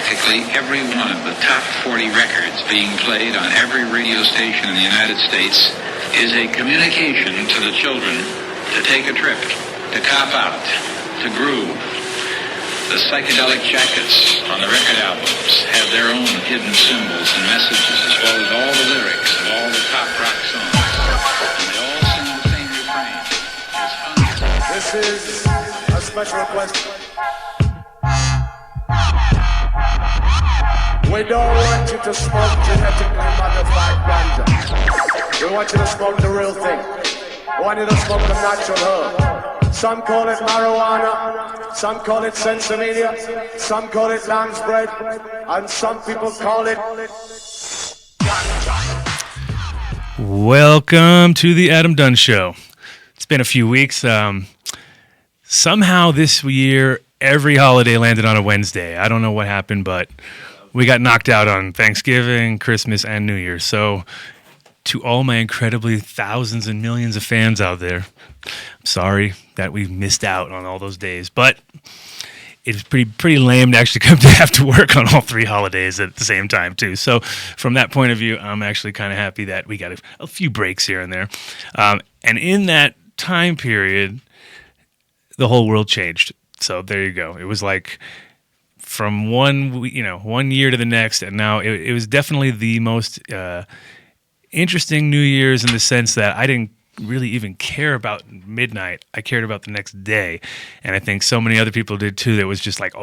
practically every one of the top 40 records being played on every radio station in the United States is a communication to the children to take a trip, to cop out, to groove. The psychedelic jackets on the record albums have their own hidden symbols and messages, as well as all the lyrics of all the top rock songs. And they all sing the same refrain. It's fun. This is a special request. We don't want you to smoke genetically modified ganja. We want you to smoke the real thing. We want you to smoke the natural herb. Some call it marijuana, some call it sensimedia, some call it lamb's bread, and some people call it ganja. Welcome to the Adam Dunn Show. It's been a few weeks. Somehow this year, every holiday landed on a Wednesday. I don't know what happened, but we got knocked out on Thanksgiving, Christmas, and New Year's. So to all my incredibly thousands and millions of fans out there, I'm sorry that we missed out on all those days. But it's pretty lame to actually come to have to work on all three holidays at the same time, too. So from that point of view, I'm actually kind of happy that we got a few breaks here and there. And in that time period, the whole world changed. So there you go. It was like from one year to the next, and now it was definitely the most interesting New Year's in the sense that I didn't really even care about midnight. I cared about the next day, and I think so many other people did too. That was just like, they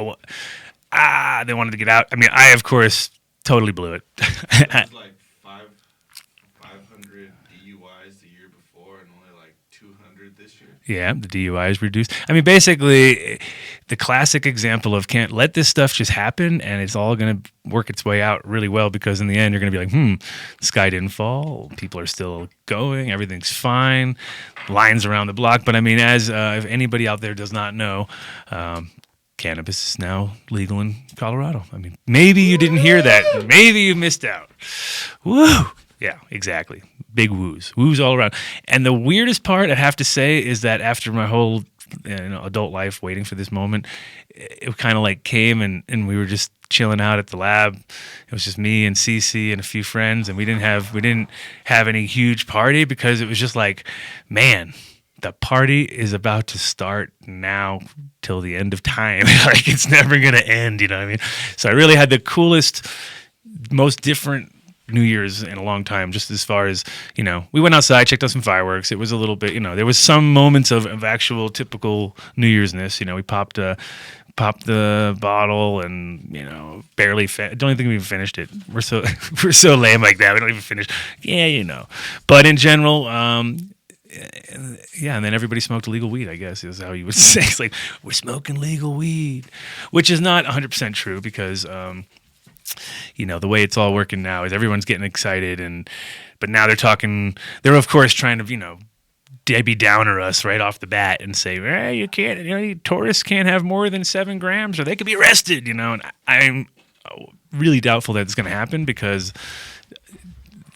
wanted to get out. I mean, I of course totally blew it. It was like 500 DUIs the year before, and only like 200 this year. Yeah, the DUI is reduced. I mean, basically, the classic example of can't let this stuff just happen, and it's all going to work its way out really well, because in the end, you're going to be like, the sky didn't fall, people are still going, everything's fine, lines around the block. But I mean, as if anybody out there does not know, cannabis is now legal in Colorado. I mean, maybe you didn't hear that. Maybe you missed out. Woo! Yeah, exactly. Big woos all around. And the weirdest part, I have to say, is that after my whole adult life waiting for this moment, it kind of like came and we were just chilling out at the lab. It was just me and Cece and a few friends, and we didn't have any huge party, because it was just like, man, the party is about to start now till the end of time. Like, it's never going to end, you know what I mean? So I really had the coolest, most different New Year's in a long time, just as far as, we went outside, checked out some fireworks. It was a little bit, there was some moments of actual typical New Year's-ness. We popped the bottle and, barely, don't even think we even finished it. We're so lame like that. We don't even finish. Yeah, But in general, and then everybody smoked illegal weed, I guess, is how you would say. It's like, we're smoking legal weed, which is not 100% true, because, the way it's all working now is everyone's getting excited, but now they're of course trying to, Debbie Downer us right off the bat and say, you can't, tourists can't have more than 7 grams or they could be arrested, and I'm really doubtful that it's going to happen, because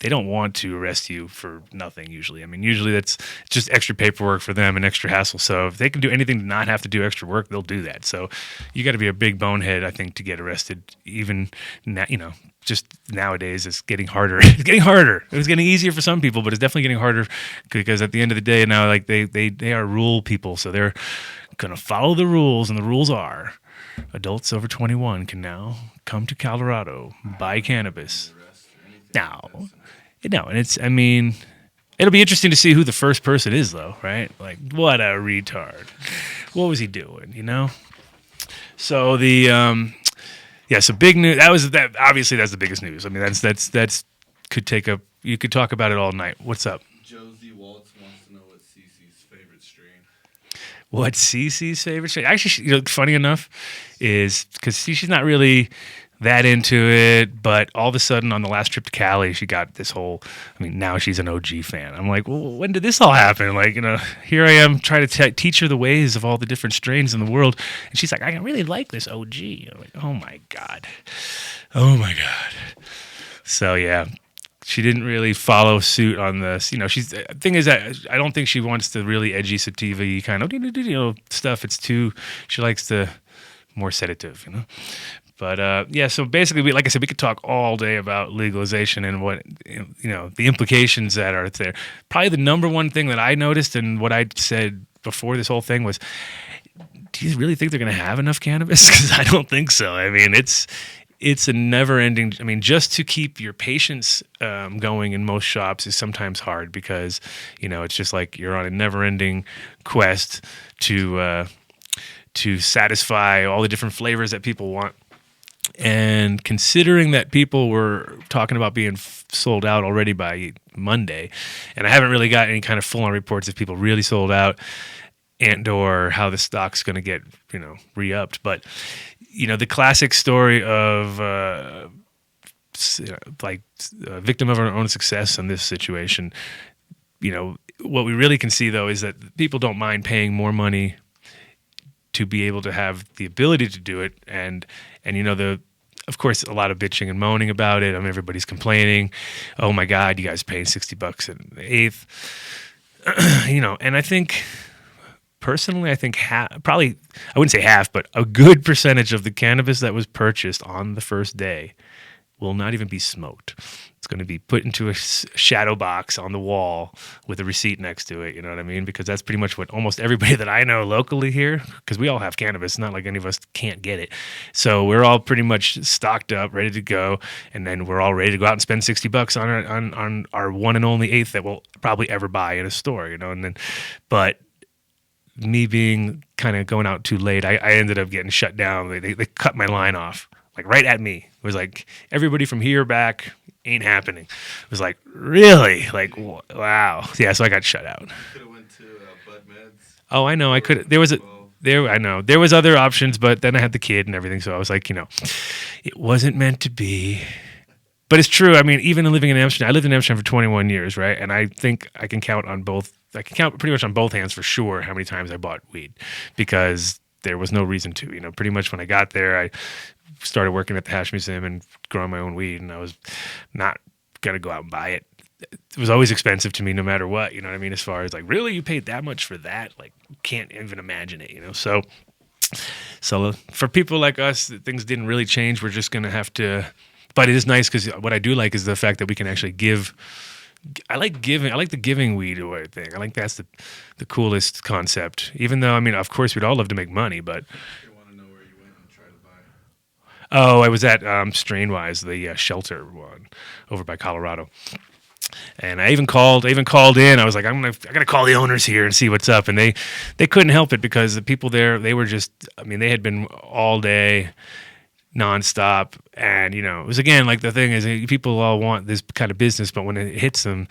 they don't want to arrest you for nothing usually. I mean, usually it's just extra paperwork for them and extra hassle. So if they can do anything to not have to do extra work, they'll do that. So you got to be a big bonehead, I think, to get arrested. Even now, just nowadays, it's getting harder. It's getting harder. It was getting easier for some people, but it's definitely getting harder, because at the end of the day now, like they are rule people. So they're going to follow the rules, and the rules are adults over 21 can now come to Colorado, buy cannabis. No, and it'll be interesting to see who the first person is, though, right? Like, what a retard. What was he doing, So so big news. Obviously, that's the biggest news. I mean, that's you could talk about it all night. What's up? Josie Waltz wants to know what Cece's favorite strain. What Cece's favorite strain? Actually, funny enough, is because she's not really that into it, but all of a sudden on the last trip to Cali, she got this whole, now she's an OG fan. I'm like, well, when did this all happen? Like, here I am trying to teach her the ways of all the different strains in the world. And she's like, I really like this OG. I'm like, oh my God. So yeah, she didn't really follow suit on this. The thing is that I don't think she wants the really edgy sativa kind of, stuff. It's too, she likes the more sedative, But yeah, so basically, like I said, we could talk all day about legalization and what the implications that are there. Probably the number one thing that I noticed and what I said before this whole thing was, do you really think they're going to have enough cannabis? Because I don't think so. I mean, it's a never-ending. I mean, just to keep your patients going in most shops is sometimes hard because it's just like you're on a never-ending quest to satisfy all the different flavors that people want. And considering that people were talking about being sold out already by Monday, and I haven't really got any kind of full-on reports if people really sold out and or how the stock's going to get re-upped, but the classic story of a victim of our own success in this situation. What we really can see though is that people don't mind paying more money to be able to have the ability to do it, and of course a lot of bitching and moaning about it. I mean, everybody's complaining, oh my God, you guys paying $60 an eighth, and I think. Personally, I think probably, I wouldn't say half, but a good percentage of the cannabis that was purchased on the first day will not even be smoked. It's going to be put into a shadow box on the wall with a receipt next to it, you know what I mean? Because that's pretty much what almost everybody that I know locally here, because we all have cannabis, it's not like any of us can't get it. So we're all pretty much stocked up, ready to go, and then we're all ready to go out and spend $60 on our one and only eighth that we'll probably ever buy in a store, but me being kind of going out too late, I ended up getting shut down. They cut my line off, like right at me. It was like, everybody from here back ain't happening. It was like, really? Like, wow. Yeah, so I got shut out. Could have went to Bud Meds. Oh, I know. I could. I know. There was other options, but then I had the kid and everything, so I was like, it wasn't meant to be. But it's true. I mean, even living in Amsterdam, I lived in Amsterdam for 21 years, right? And I think I can count pretty much on both hands for sure how many times I bought weed, because there was no reason to. Pretty much when I got there, I started working at the Hash Museum and growing my own weed, and I was not going to go out and buy it. It was always expensive to me no matter what, you know what I mean? As far as like, really, you paid that much for that? Like, can't even imagine it, So for people like us, things didn't really change. We're just going to have to... But it is nice because what I do like is the fact that we can actually give. I like giving. I like the giving weed away thing. I think that's the coolest concept. Even though, I mean, of course, we'd all love to make money, but. I want to know where you went and try to buy. Oh, I was at Strainwise, the shelter one over by Colorado. And I even called in. I was like, I gotta call the owners here and see what's up. And they couldn't help it because the people there, they were just. I mean, they had been all day. Nonstop, and it was again like the thing is people all want this kind of business, but when it hits them,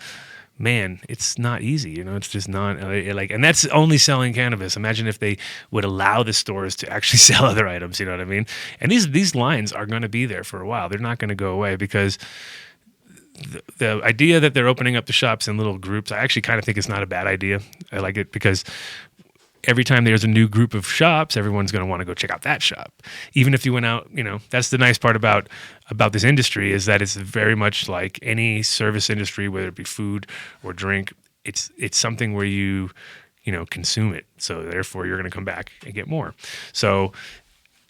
man, it's not easy. It's just not and that's only selling cannabis. Imagine if they would allow the stores to actually sell other items. You know what I mean? And these lines are going to be there for a while. They're not going to go away because the idea that they're opening up the shops in little groups, I actually kind of think it's not a bad idea. I like it because. Every time there's a new group of shops, everyone's going to want to go check out that shop. Even if you went out, that's the nice part about this industry is that it's very much like any service industry, whether it be food or drink. It's something where you consume it. So therefore, you're going to come back and get more. So,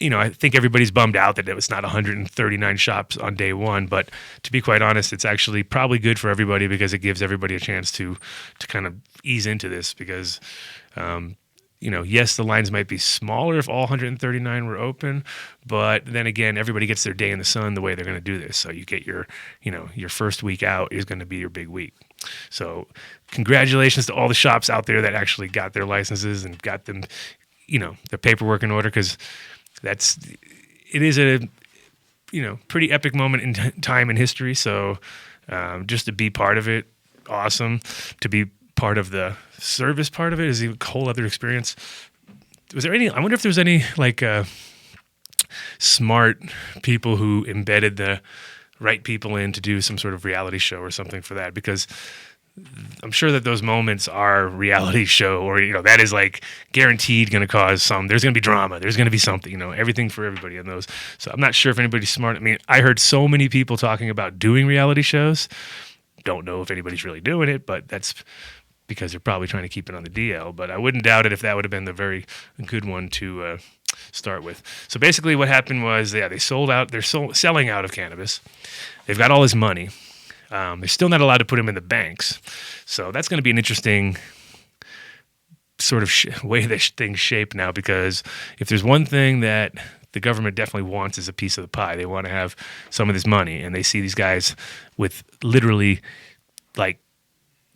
I think everybody's bummed out that it was not 139 shops on day one. But to be quite honest, it's actually probably good for everybody because it gives everybody a chance to kind of ease into this because. Yes, the lines might be smaller if all 139 were open, but then again, everybody gets their day in the sun the way they're going to do this. So you get your first week out is going to be your big week. So congratulations to all the shops out there that actually got their licenses and got them, their paperwork in order because it is a, pretty epic moment in time in history. So just to be part of it, awesome. To be part of the service part of it is a whole other experience. I wonder if there was any smart people who embedded the right people in to do some sort of reality show or something for that, because I'm sure that those moments are reality show or, that is like guaranteed going to cause there's going to be drama. There's going to be something, everything for everybody in those. So I'm not sure if anybody's smart. I mean, I heard so many people talking about doing reality shows. Don't know if anybody's really doing it, but that's because they're probably trying to keep it on the DL, but I wouldn't doubt it if that would have been the very good one to start with. So basically, what happened was, they sold out. They're selling out of cannabis. They've got all this money. They're still not allowed to put them in the banks. So that's going to be an interesting sort of way that things shape now, because if there's one thing that the government definitely wants is a piece of the pie. They want to have some of this money, and they see these guys with literally like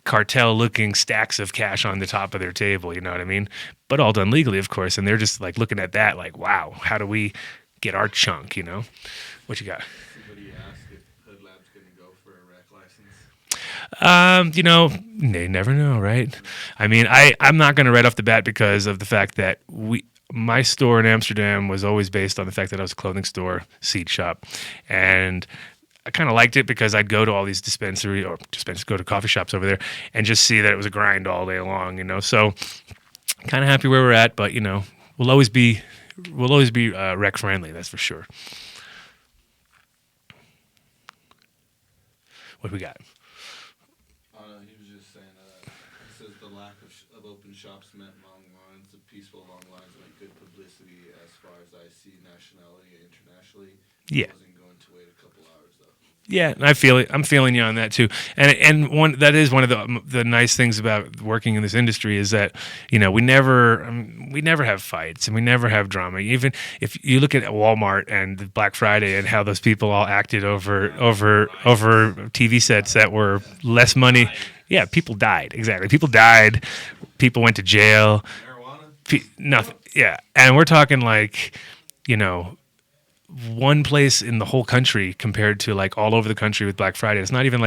cartel-looking stacks of cash on the top of their table, you know what I mean? But all done legally, of course, and they're just like looking at that like, wow, how do we get our chunk, you know? What you got? Somebody asked if Hood Lab's going to go for a rec license. They never know, right? I mean, I'm not going to right off the bat because of the fact that my store in Amsterdam was always based on the fact that I was a clothing store, seed shop, and I kind of liked it because I'd go to all these go to coffee shops over there and just see that it was a grind all day long, you know. So kind of happy where we're at, but we'll always be rec friendly, that's for sure. What do we got? He was just saying, he says the lack of open shops meant long lines, the peaceful long lines make good publicity as far as I see nationally and internationally. Yeah. I wasn't going to wait a couple hours though. Yeah, I feel it. I'm feeling you on that too. And that is one of the nice things about working in this industry is that we never have fights and we never have drama. Even if you look at Walmart and Black Friday and how those people all acted over TV sets that were less money. Yeah, people died. Exactly. People died. People went to jail. Marijuana? Nothing. Yeah, and we're talking like, one place in the whole country compared to like all over the country with Black Friday. It's not even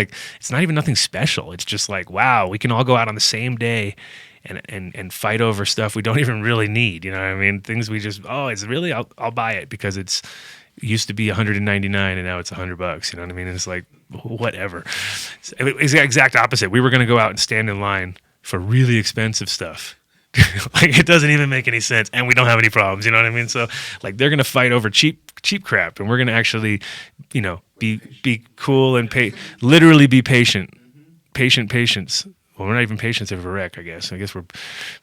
nothing special. It's just like, wow, we can all go out on the same day and fight over stuff we don't even really need. You know what I mean? Things we just, it's really, I'll buy it because it used to be $199 and now it's $100. You know what I mean? And it's like, whatever. It's the exact opposite. We were going to go out and stand in line for really expensive stuff. Like it doesn't even make any sense, and we don't have any problems. You know what I mean? So like they're gonna fight over cheap crap, and we're gonna actually, be cool and literally be patient. Patience. Well, we're not even patients if we're a wreck. I guess we're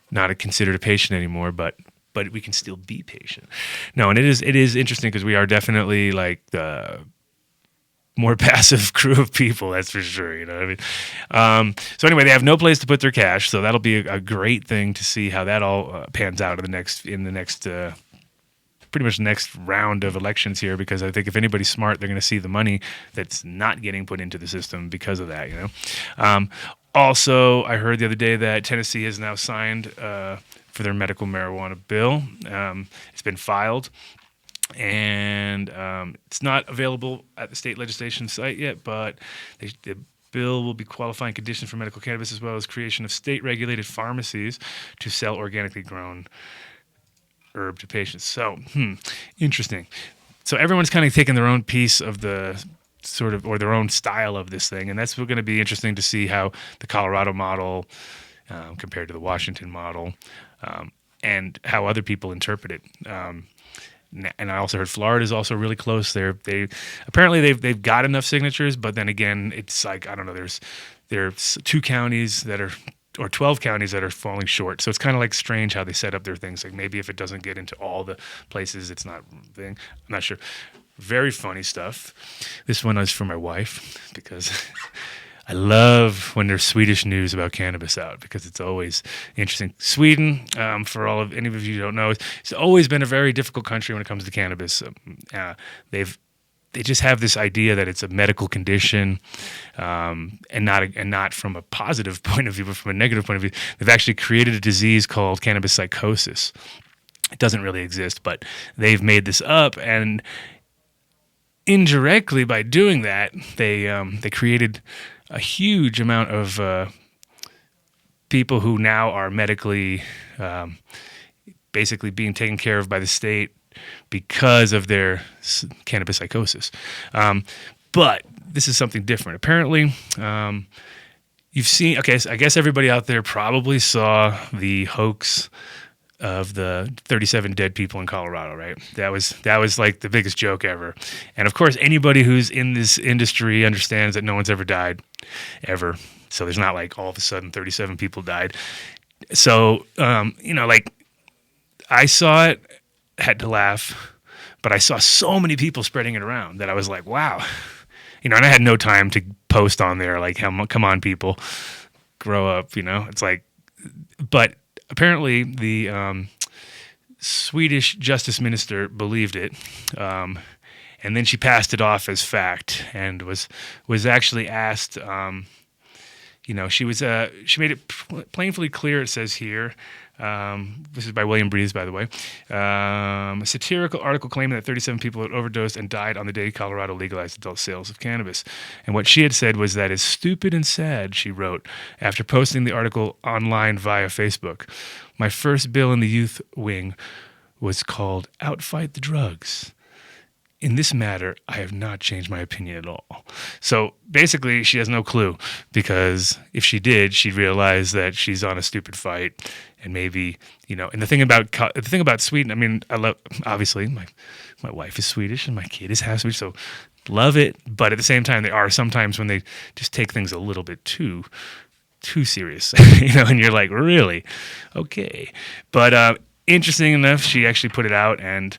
not considered a patient anymore, but we can still be patient. No, and it is interesting because we are definitely like the more passive crew of people, that's for sure. You know what I mean? So anyway, they have no place to put their cash, so that'll be a great thing to see how that all pans out in the next pretty much next round of elections here, because I think if anybody's smart, they're going to see the money that's not getting put into the system because of that. Also, I heard the other day that Tennessee has now signed for their medical marijuana bill. It's been filed. And it's not available at the state legislation site yet, but the bill will be qualifying conditions for medical cannabis as well as creation of state-regulated pharmacies to sell organically grown herb to patients. So, interesting. So everyone's kind of taking their own piece of the sort of, or their own style of this thing, and that's going to be interesting to see how the Colorado model compared to the Washington model and how other people interpret it. And I also heard Florida is also really close. They've got enough signatures, but then again, it's like, I don't know. There's 2 counties that are, or 12 counties that are falling short. So it's kind of like strange how they set up their things. Like maybe if it doesn't get into all the places, it's not a thing. I'm not sure. Very funny stuff. This one is for my wife because I love when there's Swedish news about cannabis out because it's always interesting. Sweden, for any of you who don't know, it's always been a very difficult country when it comes to cannabis. They just have this idea that it's a medical condition, and not from a positive point of view, but from a negative point of view. They've actually created a disease called cannabis psychosis. It doesn't really exist, but they've made this up, and indirectly by doing that, they created a huge amount of people who now are medically basically being taken care of by the state because of their cannabis psychosis. But this is something different. Apparently, you've seen, okay, so I guess everybody out there probably saw the hoax of the 37 dead people in Colorado, right? That was like the biggest joke ever. And of course, anybody who's in this industry understands that no one's ever died, ever. So there's not like all of a sudden 37 people died. So, like I saw it had to laugh, but I saw so many people spreading it around that I was like, wow. And I had no time to post on there like, come on, people, grow up, It's like, but apparently the Swedish justice minister believed it, and then she passed it off as fact and was actually asked. She made it plainly clear. It says here, this is by William Breeze, by the way, a satirical article claiming that 37 people had overdosed and died on the day Colorado legalized adult sales of cannabis. And what she had said was that is stupid and sad, she wrote, after posting the article online via Facebook. My first bill in the youth wing was called Outfight the Drugs. In this matter, I have not changed my opinion at all. So basically, she has no clue, because if she did, she'd realize that she's on a stupid fight, and maybe And the thing about Sweden, I mean, I love, obviously my wife is Swedish and my kid is half Swedish, so love it. But at the same time, there are sometimes when they just take things a little bit too serious, and you're like, really, okay. But interesting enough, she actually put it out, and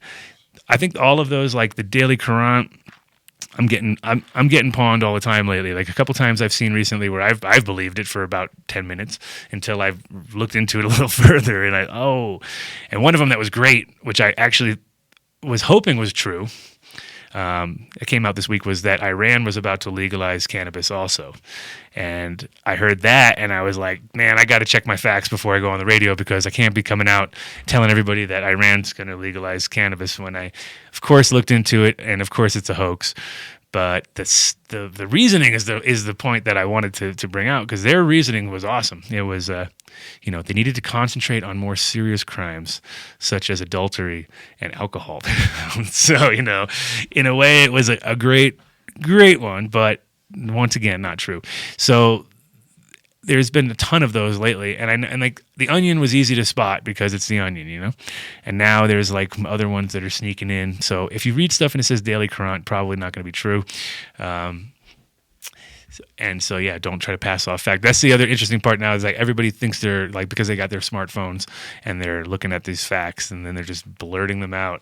I think all of those, like the Daily Courant, I'm getting pawned all the time lately. Like a couple times I've seen recently where I've believed it for about 10 minutes until I've looked into it a little further, and and one of them that was great, which I actually was hoping was true. It came out this week, was that Iran was about to legalize cannabis also. And I heard that and I was like, man, I got to check my facts before I go on the radio, because I can't be coming out telling everybody that Iran's going to legalize cannabis when I, of course, looked into it, and of course it's a hoax. But the reasoning is the point that I wanted to bring out, because their reasoning was awesome. It was, they needed to concentrate on more serious crimes such as adultery and alcohol. So, in a way, it was a great one, but once again, not true. So there's been a ton of those lately, and like the Onion was easy to spot because it's the Onion, and now there's like other ones that are sneaking in. So if you read stuff and it says Daily Courant, probably not going to be true. So yeah, don't try to pass off fact. That's the other interesting part now, is like everybody thinks they're like, because they got their smartphones and they're looking at these facts and then they're just blurting them out.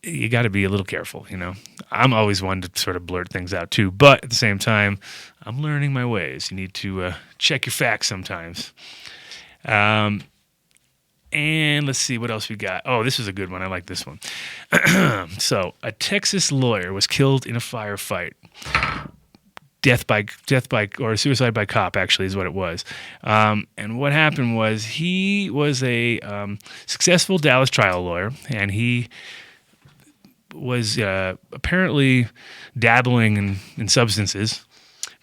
You got to be a little careful, I'm always one to sort of blurt things out too, but at the same time, I'm learning my ways. You need to check your facts sometimes. And let's see what else we got. Oh, this is a good one. I like this one. So, a Texas lawyer was killed in a firefight. Death by or suicide by cop, actually, is what it was. And what happened was, he was a successful Dallas trial lawyer, and he was apparently dabbling in substances,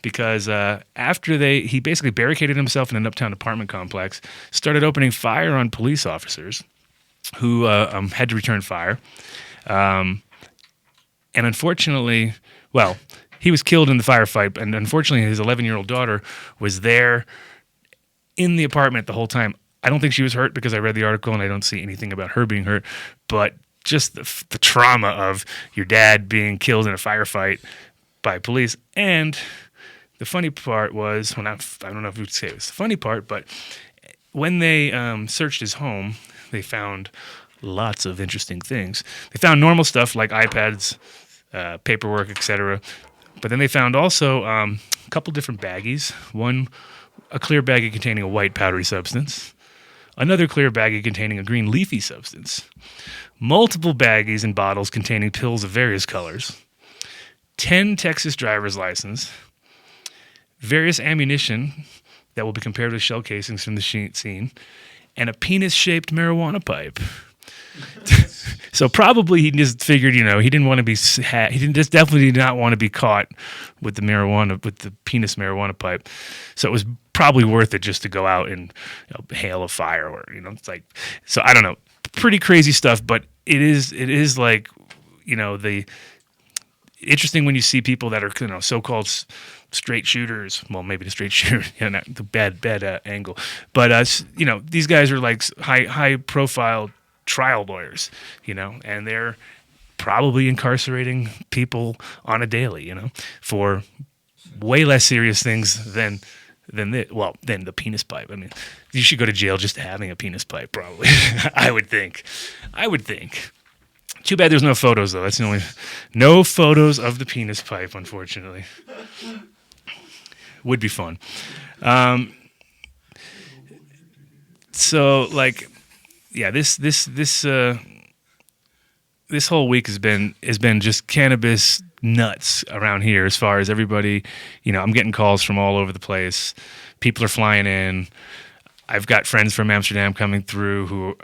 because after he basically barricaded himself in an uptown apartment complex, started opening fire on police officers who had to return fire. And unfortunately, he was killed in the firefight, and unfortunately his 11-year-old daughter was there in the apartment the whole time. I don't think she was hurt, because I read the article and I don't see anything about her being hurt, but just the trauma of your dad being killed in a firefight by police. And the funny part was, I don't know if you'd say it was the funny part, but when they searched his home, they found lots of interesting things. They found normal stuff like iPads, paperwork, etc. But then they found also a couple different baggies. One, a clear baggie containing a white powdery substance. Another clear baggie containing a green leafy substance. Multiple baggies and bottles containing pills of various colors. 10 Texas driver's license. Various ammunition that will be compared with shell casings from the scene. And a penis-shaped marijuana pipe. So probably he just figured, he didn't want to be, definitely did not want to be caught with the penis marijuana pipe. So it was probably worth it just to go out and hail a fire, or it's like, so I don't know, pretty crazy stuff. But it is like, the interesting when you see people that are so-called straight shooters. Well, maybe the straight shooter, not the bad angle, but these guys are like high profile trial lawyers, and they're probably incarcerating people on a daily, for way less serious things than than the penis pipe. I mean, you should go to jail just having a penis pipe, probably. I would think. Too bad there's no photos, though. That's the only... No photos of the penis pipe, unfortunately. Would be fun. So, like, yeah, this whole week has been just cannabis nuts around here. As far as everybody, I'm getting calls from all over the place. People are flying in. I've got friends from Amsterdam coming through who,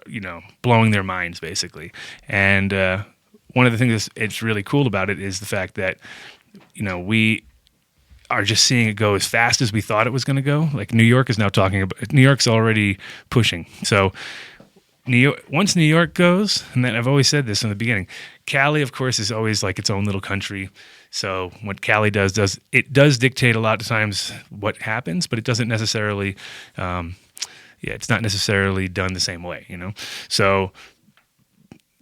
blowing their minds basically. And one of the things it's really cool about it is the fact that, we are just seeing it go as fast as we thought it was going to go. Like New York is now talking about. New York's already pushing. So once New York goes, and then I've always said this in the beginning, Cali, of course, is always like its own little country. So what Cali does dictate a lot of times what happens, but it doesn't necessarily, it's not necessarily done the same way, So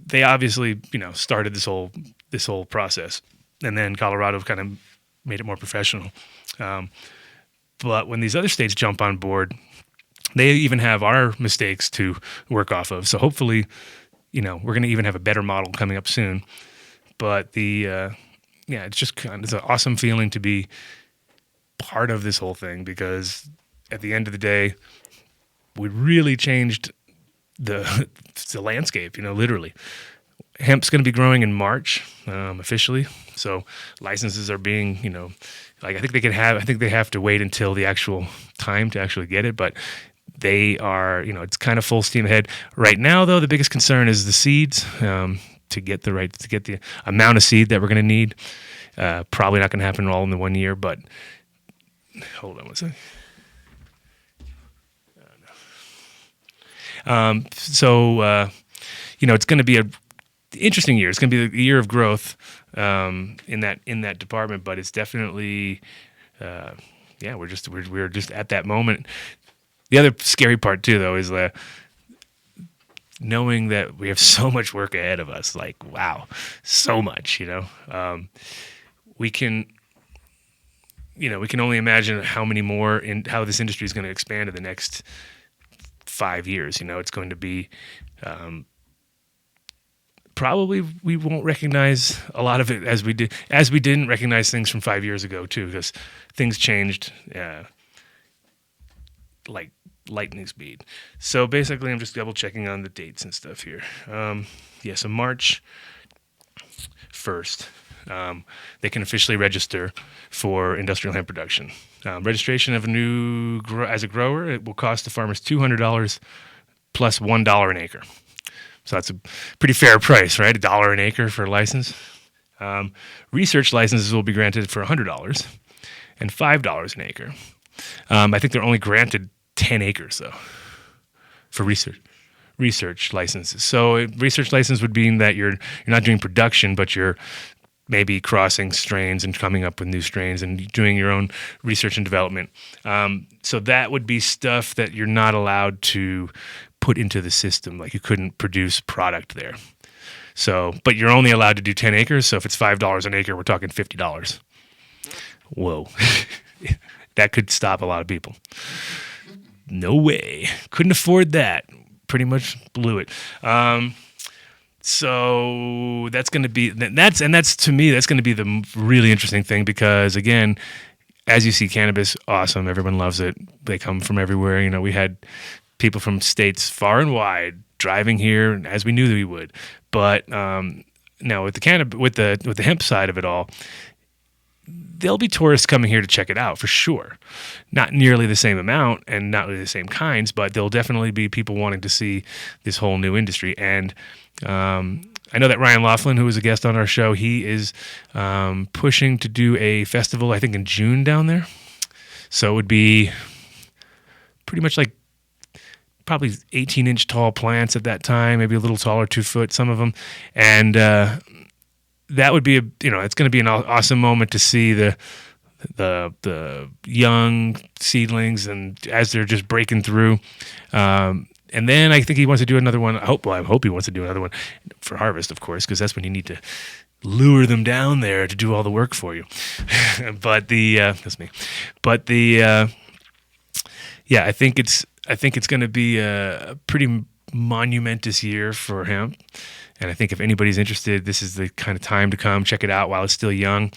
they obviously, started this whole process, and then Colorado kind of made it more professional. But when these other states jump on board, they even have our mistakes to work off of. So hopefully, we're going to even have a better model coming up soon. But it's just it's an awesome feeling to be part of this whole thing, because at the end of the day, we really changed the landscape, literally. Hemp's going to be growing in March, officially. So licenses are being, I think they have to wait until the actual time to actually get it, but they are, it's kind of full steam ahead. Right now, though, the biggest concern is the seeds, to get the amount of seed that we're going to need. Probably not going to happen all in the 1 year, but hold on one second. It's going to be a interesting year. It's going to be a year of growth in that department, but it's definitely we're just at that moment. The other scary part too, though, is knowing that we have so much work ahead of us. Like, wow, so much. We can only imagine how many more how this industry is going to expand in the next 5 years. It's going to be probably we won't recognize a lot of it as we didn't recognize things from 5 years ago too, because things changed like lightning speed. So basically, I'm just double checking on the dates and stuff here. So March 1st, they can officially register for industrial hemp production. Registration of as a grower, it will cost the farmers $200 plus $1 an acre. So that's a pretty fair price, right? $1 an acre for a license. Research licenses will be granted for $100 and $5 an acre. I think they're only granted 10 acres, though, for research licenses. So a research license would mean that you're not doing production, but you're maybe crossing strains and coming up with new strains and doing your own research and development. So that would be stuff that you're not allowed to put into the system. Like you couldn't produce product there. So, but you're only allowed to do 10 acres. So if it's $5 an acre, we're talking $50. Whoa. That could stop a lot of people. No way. Couldn't afford that. Pretty much blew it. So that's going to be, to me, that's going to be the really interesting thing, because again, as you see, cannabis, awesome. Everyone loves it. They come from everywhere. We had people from states far and wide driving here, as we knew that we would. But now with the hemp side of it all, there'll be tourists coming here to check it out for sure. Not nearly the same amount and not really the same kinds, but there'll definitely be people wanting to see this whole new industry. And I know that Ryan Laughlin, who was a guest on our show, he is pushing to do a festival, I think in June down there. So it would be pretty much like probably 18-inch tall plants at that time, maybe a little taller, 2 foot, some of them. And that would be it's going to be an awesome moment to see the young seedlings, and as they're just breaking through. And then I think he wants to do another one. I hope he wants to do another one for harvest, of course, because that's when you need to lure them down there to do all the work for you. But that's me. But yeah, I think it's going to be a pretty monumentous year for hemp. And I think if anybody's interested, this is the kind of time to come check it out while it's still young.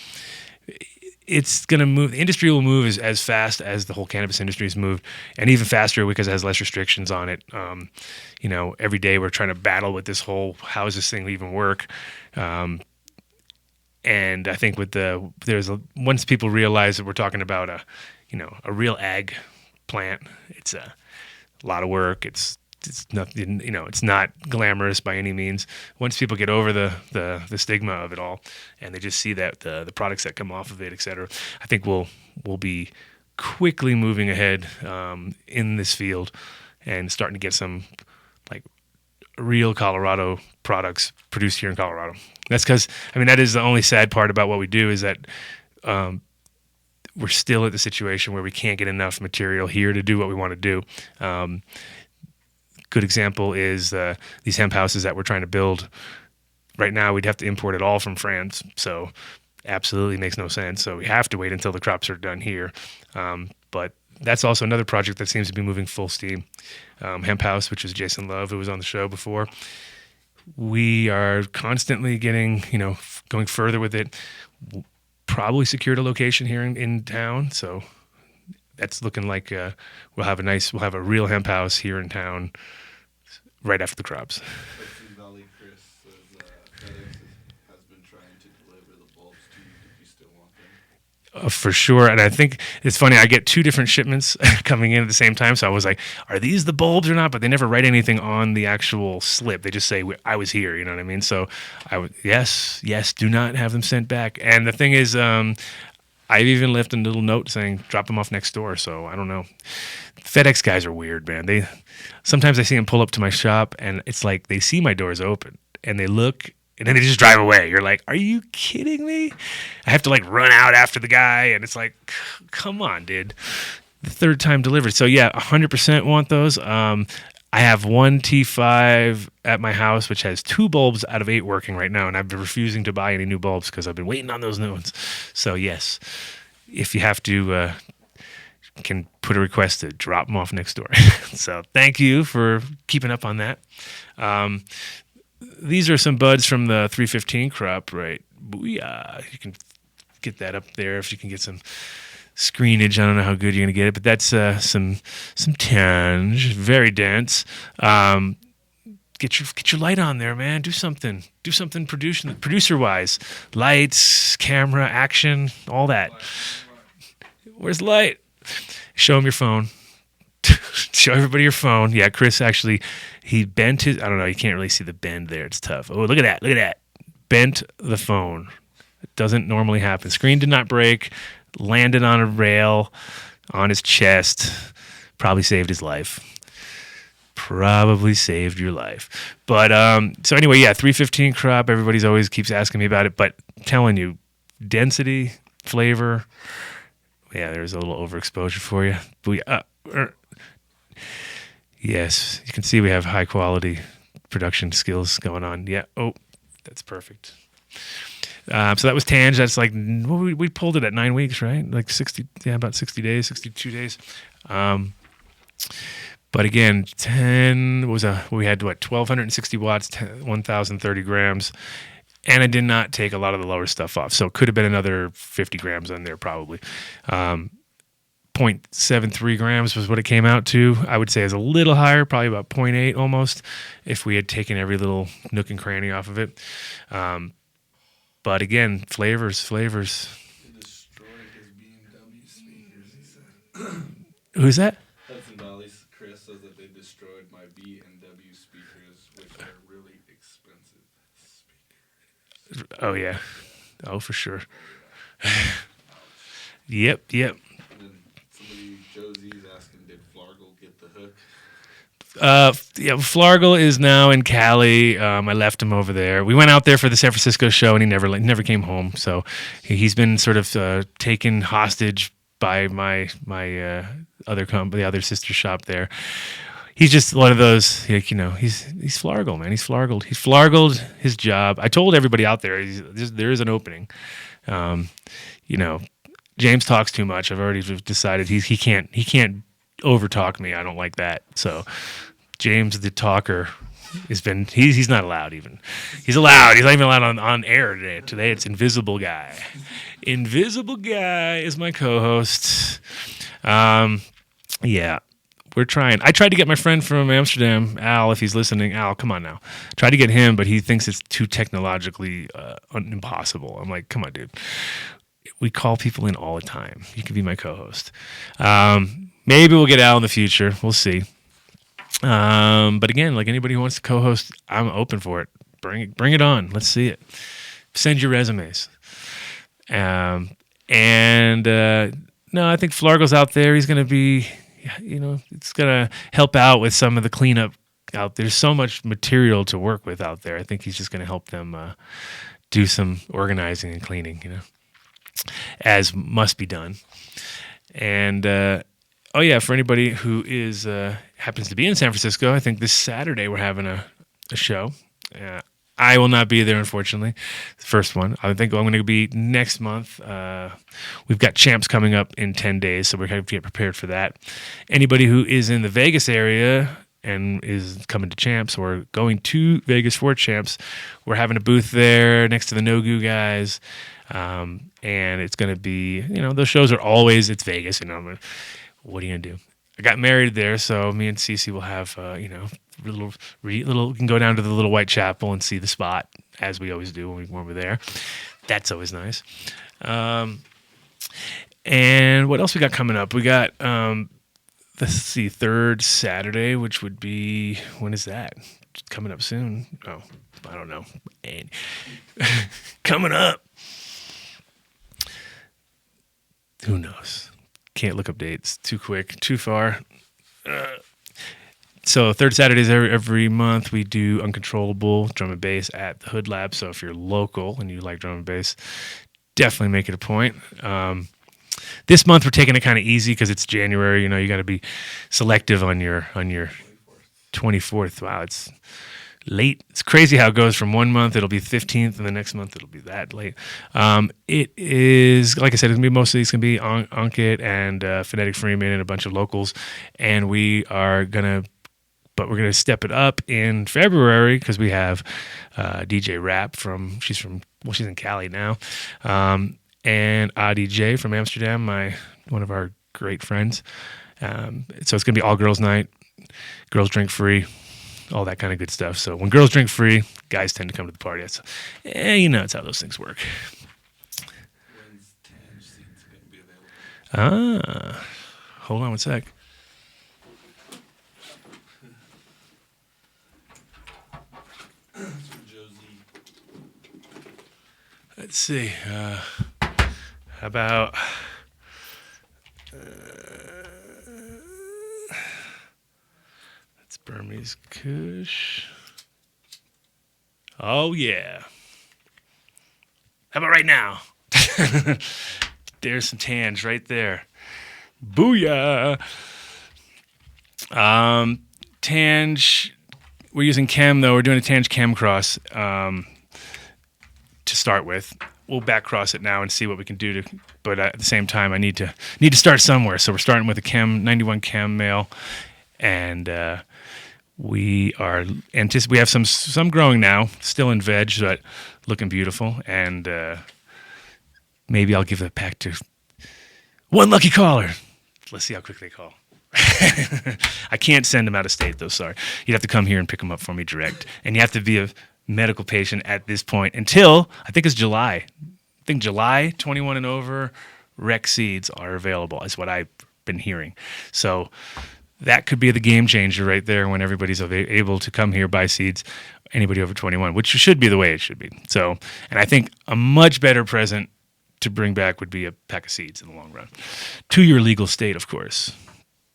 It's going to move. The industry will move as fast as the whole cannabis industry has moved, and even faster because it has less restrictions on it. Every day we're trying to battle with this whole how does this thing even work? And I think once people realize that we're talking about a real ag plant, it's a lot of work. It's nothing, it's not glamorous by any means. Once people get over the stigma of it all, and they just see that the products that come off of it, et cetera, I think we'll be quickly moving ahead in this field and starting to get some like real Colorado products produced here in Colorado. That's because that is the only sad part about what we do is that we're still at the situation where we can't get enough material here to do what we want to do. Good example is these hemp houses that we're trying to build. Right now, we'd have to import it all from France, so absolutely makes no sense. So we have to wait until the crops are done here. But that's also another project that seems to be moving full steam. Hemp House, which is Jason Love, who was on the show before. We are constantly getting, going further with it. Probably secured a location here in town, so that's looking like we'll have a real hemp house here in town right after the crops. Valley Chris says FedEx has been trying to deliver the bulbs to you. Do you still want them? For sure, and I think it's funny. I get two different shipments coming in at the same time, so I was like, "Are these the bulbs or not?" But they never write anything on the actual slip. They just say, "I was here." You know what I mean? So, yes, do not have them sent back. And the thing is, I've even left a little note saying, "Drop them off next door." So I don't know. FedEx guys are weird, man. Sometimes I see them pull up to my shop, and it's like they see my doors open, and they look. And then they just drive away. You're like, are you kidding me? I have to run out after the guy. And it's like, come on, dude. The third time delivered. So yeah, 100% want those. I have one T5 at my house, which has 2 bulbs out of 8 working right now. And I've been refusing to buy any new bulbs because I've been waiting on those new ones. So yes, if you have to, can put a request to drop them off next door. So thank you for keeping up on that. These are some buds from the 315 crop, right? Booyah. You can get that up there if you can get some screenage. I don't know how good you're going to get it, but that's some tange, very dense. Get your light on there, man. Do something producer-wise. Lights, camera, action, all that. Where's the light? Show them your phone. Show everybody your phone. Yeah, Chris actually, he bent his, I don't know, you can't really see the bend there. It's tough. Oh, look at that. Bent the phone. It doesn't normally happen. Screen did not break. Landed on a rail on his chest. Probably saved his life. Probably saved your life. But, so anyway, yeah, 315 crop. Everybody's always keeps asking me about it. But I'm telling you, density, flavor, yeah, there's a little overexposure for you. Yes, you can see we have high quality production skills going on. Yeah. Oh, that's perfect. So that was Tange. That's we pulled it at 9 weeks, right? About 60 days, 62 days. But again, we had 1,260 watts, 1,030 grams. And I did not take a lot of the lower stuff off. So it could have been another 50 grams on there probably. 0.73 grams was what it came out to. I would say is a little higher, probably about 0.8 almost, if we had taken every little nook and cranny off of it. But again, flavors. They destroyed his BMW speakers, he said. Who's that? Hudson Valley's Chris says that they destroyed my BMW speakers, which are really expensive speakers. Oh, yeah. Oh, for sure. Yep. And then Josie's asking, did Flargle get the hook? Yeah, Flargle is now in Cali. I left him over there. We went out there for the San Francisco show, and he never came home. So he's been sort of taken hostage by my the other sister shop there. He's just one of those, he's Flargle, man. He's Flargled. He's Flargled his job. I told everybody out there, there is an opening. James talks too much. I've already decided he can't overtalk me. I don't like that. So James the talker he's not allowed even. He's allowed. He's not even allowed on air today. Today it's Invisible Guy. Invisible Guy is my co-host. Yeah. We're trying. I tried to get my friend from Amsterdam, Al, if he's listening. Al, come on now. Tried to get him, but he thinks it's too technologically impossible. I'm like, come on, dude. We call people in all the time. You can be my co-host. Maybe we'll get Al in the future. We'll see. But again, like anybody who wants to co-host, I'm open for it. Bring it on. Let's see it. Send your resumes. No, I think Flargo's out there. He's going to be, it's going to help out with some of the cleanup out there. There's so much material to work with out there. I think he's just going to help them do some organizing and cleaning, as must be done. And for anybody who is happens to be in San Francisco, I think this Saturday we're having a show. I will not be there, unfortunately. The first one. I think I'm going to be next month. We've got Champs coming up in 10 days, so we're going to get prepared for that. Anybody who is in the Vegas area and is coming to Champs or going to Vegas for Champs, we're having a booth there next to the No Goo guys. And it's going to be, those shows are always, it's Vegas, what are you going to do? I got married there, so me and Cece will have, little, we can go down to the little white chapel and see the spot, as we always do when we're there. That's always nice. And what else we got coming up? We got, third Saturday, which would be, when is that? Coming up soon? Oh, I don't know. And coming up. Who knows? Can't look up dates. Too quick. Too far. So third Saturdays every month we do Uncontrollable drum and bass at the Hood Lab. So if you're local and you like drum and bass, definitely make it a point. This month we're taking it kind of easy because it's January. You got to be selective on your 24th. Wow, it's late. It's crazy how it goes from one month it'll be 15th and the next month it'll be that late. It is, like I said, it's going to be mostly be Ankit and Phonetic Freeman and a bunch of locals, and we're going to step it up in February because we have DJ Rap she's in Cali now, and Adi J from Amsterdam, one of our great friends. So it's going to be all girls night, girls drink free, all that kind of good stuff. So when girls drink free, guys tend to come to the party. It's how those things work. When's Tange seats going to be available? Hold on one sec. Let's see. How about that's Burmese Kush. Oh yeah. How about right now? There's some Tange right there. Booyah. Tange. We're using Chem though. We're doing a Tange Chem cross. To start with, we'll back cross it now and see what we can do but at the same time I need to start somewhere, so we're starting with a Chem 91 Chem male, and we have some growing now, still in veg, but looking beautiful, and maybe I'll give it back to one lucky caller. Let's see how quick they call. I can't send them out of state though, sorry. You'd have to come here and pick them up for me direct, and you have to be a medical patient at this point until I think it's July. I think July 21 and over rec seeds are available is what I've been hearing. So that could be the game changer right there when everybody's able to come here, buy seeds, anybody over 21, which should be the way it should be. So, and I think a much better present to bring back would be a pack of seeds in the long run. To your legal state, of course,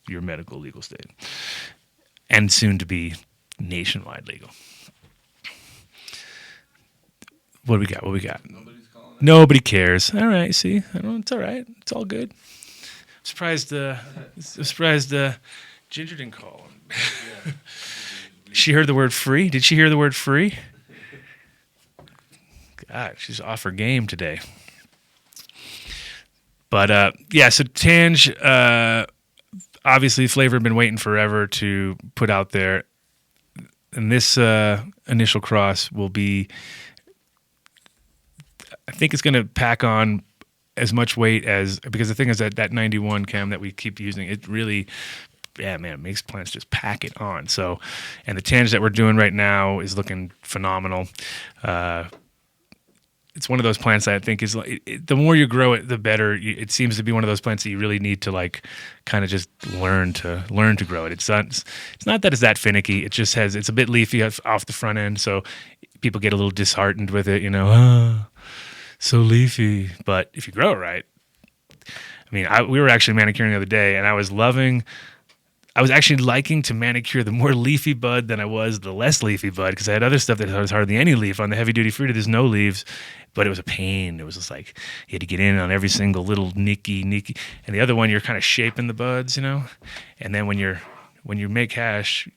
your medical legal state, and soon to be nationwide legal. What do we got? Nobody's calling. Nobody cares. All right, see, it's all right. It's all good. Surprised Ginger didn't call. Yeah. She heard the word free. Did she hear the word free? God, she's off her game today. But so Tange, obviously flavor been waiting forever to put out there. And this initial cross will be, I think it's going to pack on as much weight because the thing is that 91 chem that we keep using, it really, it makes plants just pack it on. So, and the tange that we're doing right now is looking phenomenal. It's one of those plants that I think is the more you grow it, the better. It seems to be one of those plants that you really need to like kind of just learn to grow it. It's not that it's that finicky. It just it's a bit leafy off the front end, so people get a little disheartened with it. So leafy. But if you grow it right, I mean, we were actually manicuring the other day, and I was actually liking to manicure the more leafy bud than I was the less leafy bud, because I had other stuff that was hardly any leaf. On the heavy duty fruited, there's no leaves, but it was a pain. It was just like you had to get in on every single little nicky. And the other one, you're kind of shaping the buds, And then when you make hash,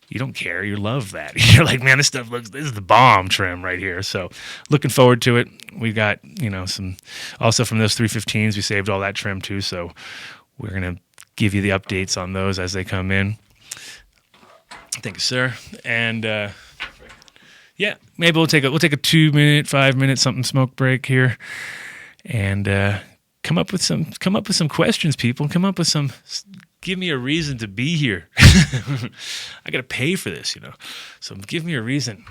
you don't care. You love that. You're like, man, this is the bomb trim right here. So looking forward to it. We got, some also from those 315s, we saved all that trim too. So we're going to give you the updates on those as they come in. Thank you, sir. And maybe we'll take a 2-minute, 5-minute something smoke break here, and come up with some questions, people. Give me a reason to be here. I got to pay for this, So give me a reason.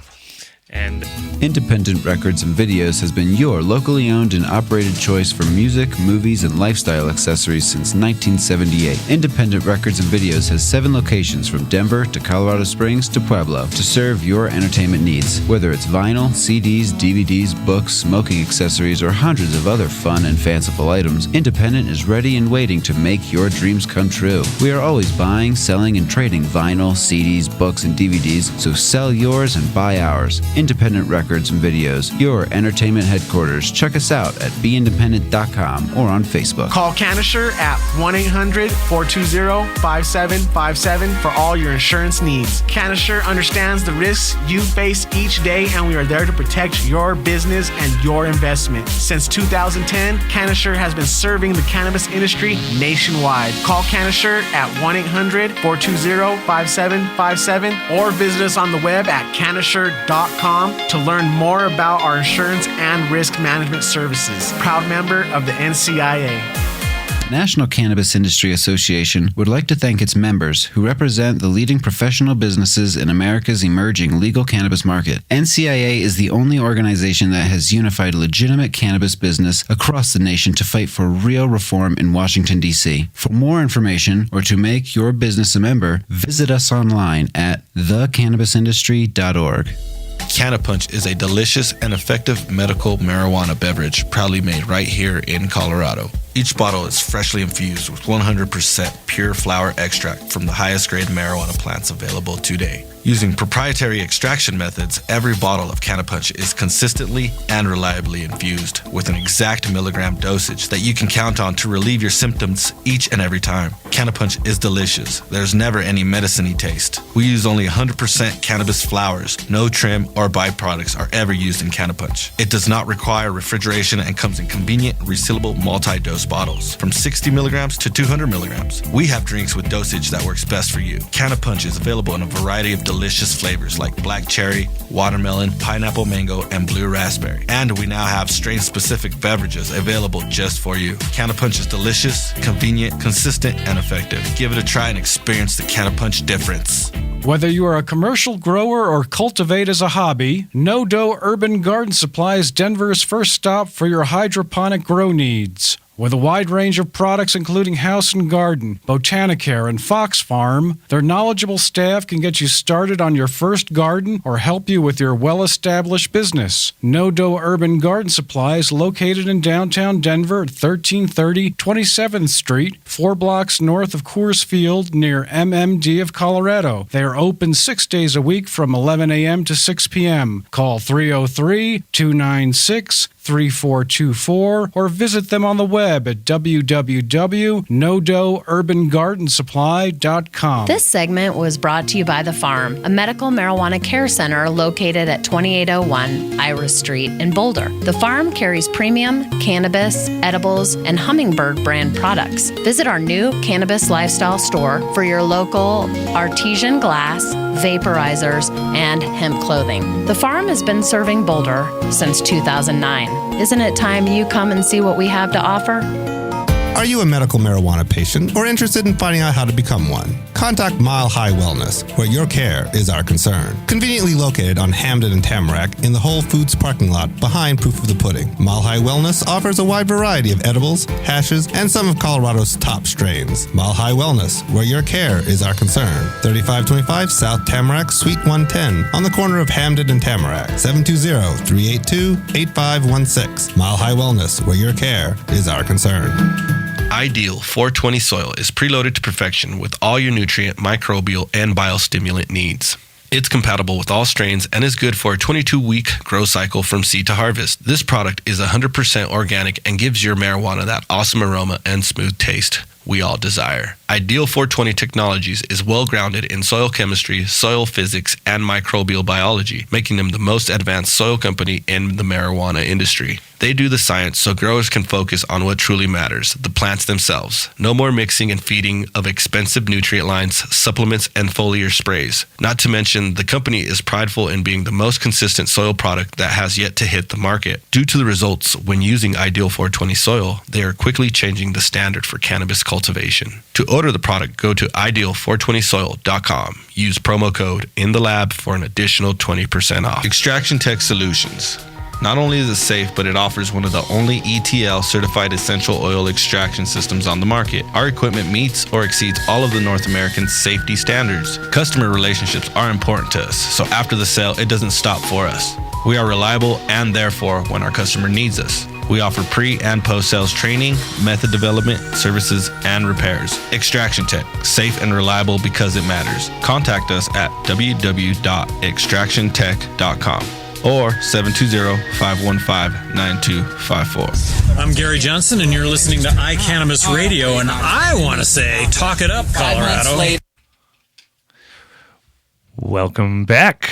And Independent Records and Videos has been your locally owned and operated choice for music, movies, and lifestyle accessories since 1978. Independent Records and Videos has 7 locations from Denver to Colorado Springs to Pueblo to serve your entertainment needs. Whether it's vinyl, CDs, DVDs, books, smoking accessories, or hundreds of other fun and fanciful items, Independent is ready and waiting to make your dreams come true. We are always buying, selling, and trading vinyl, CDs, books, and DVDs, so sell yours and buy ours. Independent Records and Videos, your entertainment headquarters. Check us out at beindependent.com or on Facebook. Call Canisher at 1-800-420-5757 for all your insurance needs. Canisher understands the risks you face each day, and we are there to protect your business and your investment. Since 2010, Canisher has been serving the cannabis industry nationwide. Call Canisher at 1-800-420-5757 or visit us on the web at canisher.com to learn more about our insurance and risk management services. Proud member of the NCIA. National Cannabis Industry Association would like to thank its members who represent the leading professional businesses in America's emerging legal cannabis market. NCIA is the only organization that has unified legitimate cannabis business across the nation to fight for real reform in Washington, D.C. For more information or to make your business a member, visit us online at thecannabisindustry.org. Cannapunch is a delicious and effective medical marijuana beverage proudly made right here in Colorado. Each bottle is freshly infused with 100% pure flower extract from the highest grade marijuana plants available today. Using proprietary extraction methods, every bottle of Cannapunch is consistently and reliably infused with an exact milligram dosage that you can count on to relieve your symptoms each and every time. Cannapunch is delicious. There's never any medicine-y taste. We use only 100% cannabis flowers. No trim or byproducts are ever used in Cannapunch. It does not require refrigeration and comes in convenient, resealable multi-dose bottles from 60 milligrams to 200 milligrams. We have drinks with dosage that works best for you. Cannapunch is available in a variety of delicious flavors like black cherry, watermelon, pineapple mango, and blue raspberry. And we now have strain-specific beverages available just for you. Cannapunch is delicious, convenient, consistent, and effective. Give it a try and experience the Cannapunch difference. Whether you are a commercial grower or cultivate as a hobby, No Dough Urban Garden Supply is Denver's first stop for your hydroponic grow needs. With a wide range of products including House and Garden, Botanicare, and Fox Farm, their knowledgeable staff can get you started on your first garden or help you with your well-established business. No Dough Urban Garden Supply is located in downtown Denver at 1330 27th Street, 4 blocks north of Coors Field near MMD of Colorado. They are open 6 days a week from 11 a.m. to 6 p.m. Call 303-296-3333 888-885-3424 or visit them on the web at www.nodourbangardensupply.com. This segment was brought to you by The Farm, a medical marijuana care center located at 2801 Iris Street in Boulder. The Farm carries premium cannabis, edibles, and Hummingbird brand products. Visit our new cannabis lifestyle store for your local artesian glass, vaporizers, and hemp clothing. The Farm has been serving Boulder since 2009. Isn't it time you come and see what we have to offer? Are you a medical marijuana patient or interested in finding out how to become one? Contact Mile High Wellness, where your care is our concern. Conveniently located on Hamden and Tamarack in the Whole Foods parking lot behind Proof of the Pudding. Mile High Wellness offers a wide variety of edibles, hashes, and some of Colorado's top strains. Mile High Wellness, where your care is our concern. 3525 South Tamarack, Suite 110, on the corner of Hamden and Tamarack. 720-382-8516. Mile High Wellness, where your care is our concern. Ideal 420 soil is preloaded to perfection with all your nutrient, microbial, and biostimulant needs. It's compatible with all strains and is good for a 22-week grow cycle from seed to harvest. This product is 100% organic and gives your marijuana that awesome aroma and smooth taste we all desire. Ideal 420 Technologies is well grounded in soil chemistry, soil physics, and microbial biology, making them the most advanced soil company in the marijuana industry. They do the science so growers can focus on what truly matters, the plants themselves. No more mixing and feeding of expensive nutrient lines, supplements, and foliar sprays. Not to mention, the company is prideful in being the most consistent soil product that has yet to hit the market. Due to the results when using Ideal 420 soil, they are quickly changing the standard for cannabis cultivation. To order the product, go to ideal420soil.com. Use promo code INTHELAB for an additional 20% off. Extraction Tech Solutions. Not only is it safe, but it offers one of the only ETL certified essential oil extraction systems on the market. Our equipment meets or exceeds all of the North American safety standards. Customer relationships are important to us, so after the sale, it doesn't stop for us. We are reliable and therefore when our customer needs us. We offer pre- and post-sales training, method development, services, and repairs. Extraction Tech, safe and reliable because it matters. Contact us at www.extractiontech.com. or 720-515-9254. I'm Gary Johnson, and you're listening to iCannabis Radio, and I want to say, talk it up, Colorado. Welcome back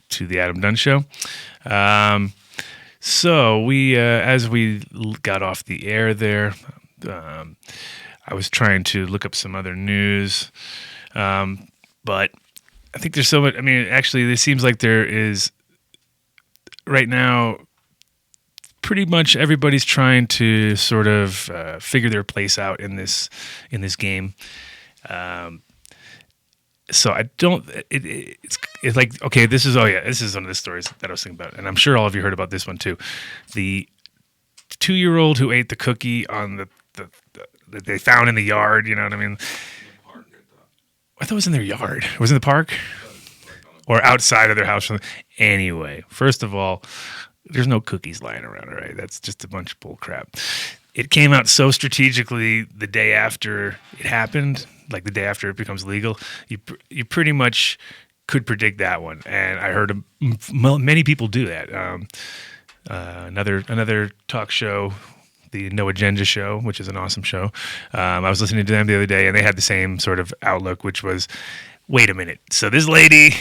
to the Adam Dunn Show. So we, as we got off the air there, I was trying to look up some other news, but I think there's so much. I mean, actually, it seems like there is right now. Pretty much everybody's trying to sort of figure their place out in this game. So I don't. It's like, okay, this is one of the stories that I was thinking about, and I'm sure all of you heard about this one too. The 2-year-old who ate the cookie on the that they found in the yard. You know what I mean? I thought it was in their yard. Was it in the park or outside of their house? Anyway, first of all, there's no cookies lying around, right? That's just a bunch of bull crap. It came out so strategically the day after it happened, like the day after it becomes legal. You pretty much could predict that one, and I heard many people do that. Another talk show, the No Agenda Show, which is an awesome show. I was listening to them the other day, and they had the same sort of outlook, which was, wait a minute. So this lady,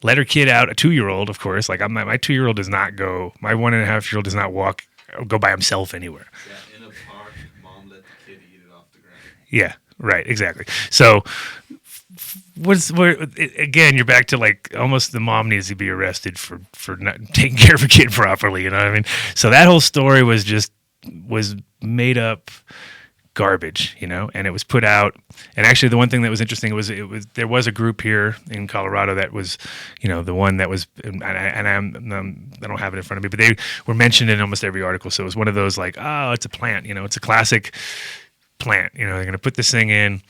let her kid out, a 2-year-old, of course. Like my 2-year-old does not go. My 1.5-year-old does not go by himself anywhere. Yeah, in a park, mom let the kid eat it off the ground. Yeah, right, exactly. So, again, you're back to like almost the mom needs to be arrested for not taking care of a kid properly. You know what I mean? So that whole story was made up garbage, and it was put out. And actually, the one thing that was interesting was there was a group here in Colorado that was, the one that was, and I don't have it in front of me, but they were mentioned in almost every article. So it was one of those like, oh, it's a plant, it's a classic plant. They're going to put this thing in.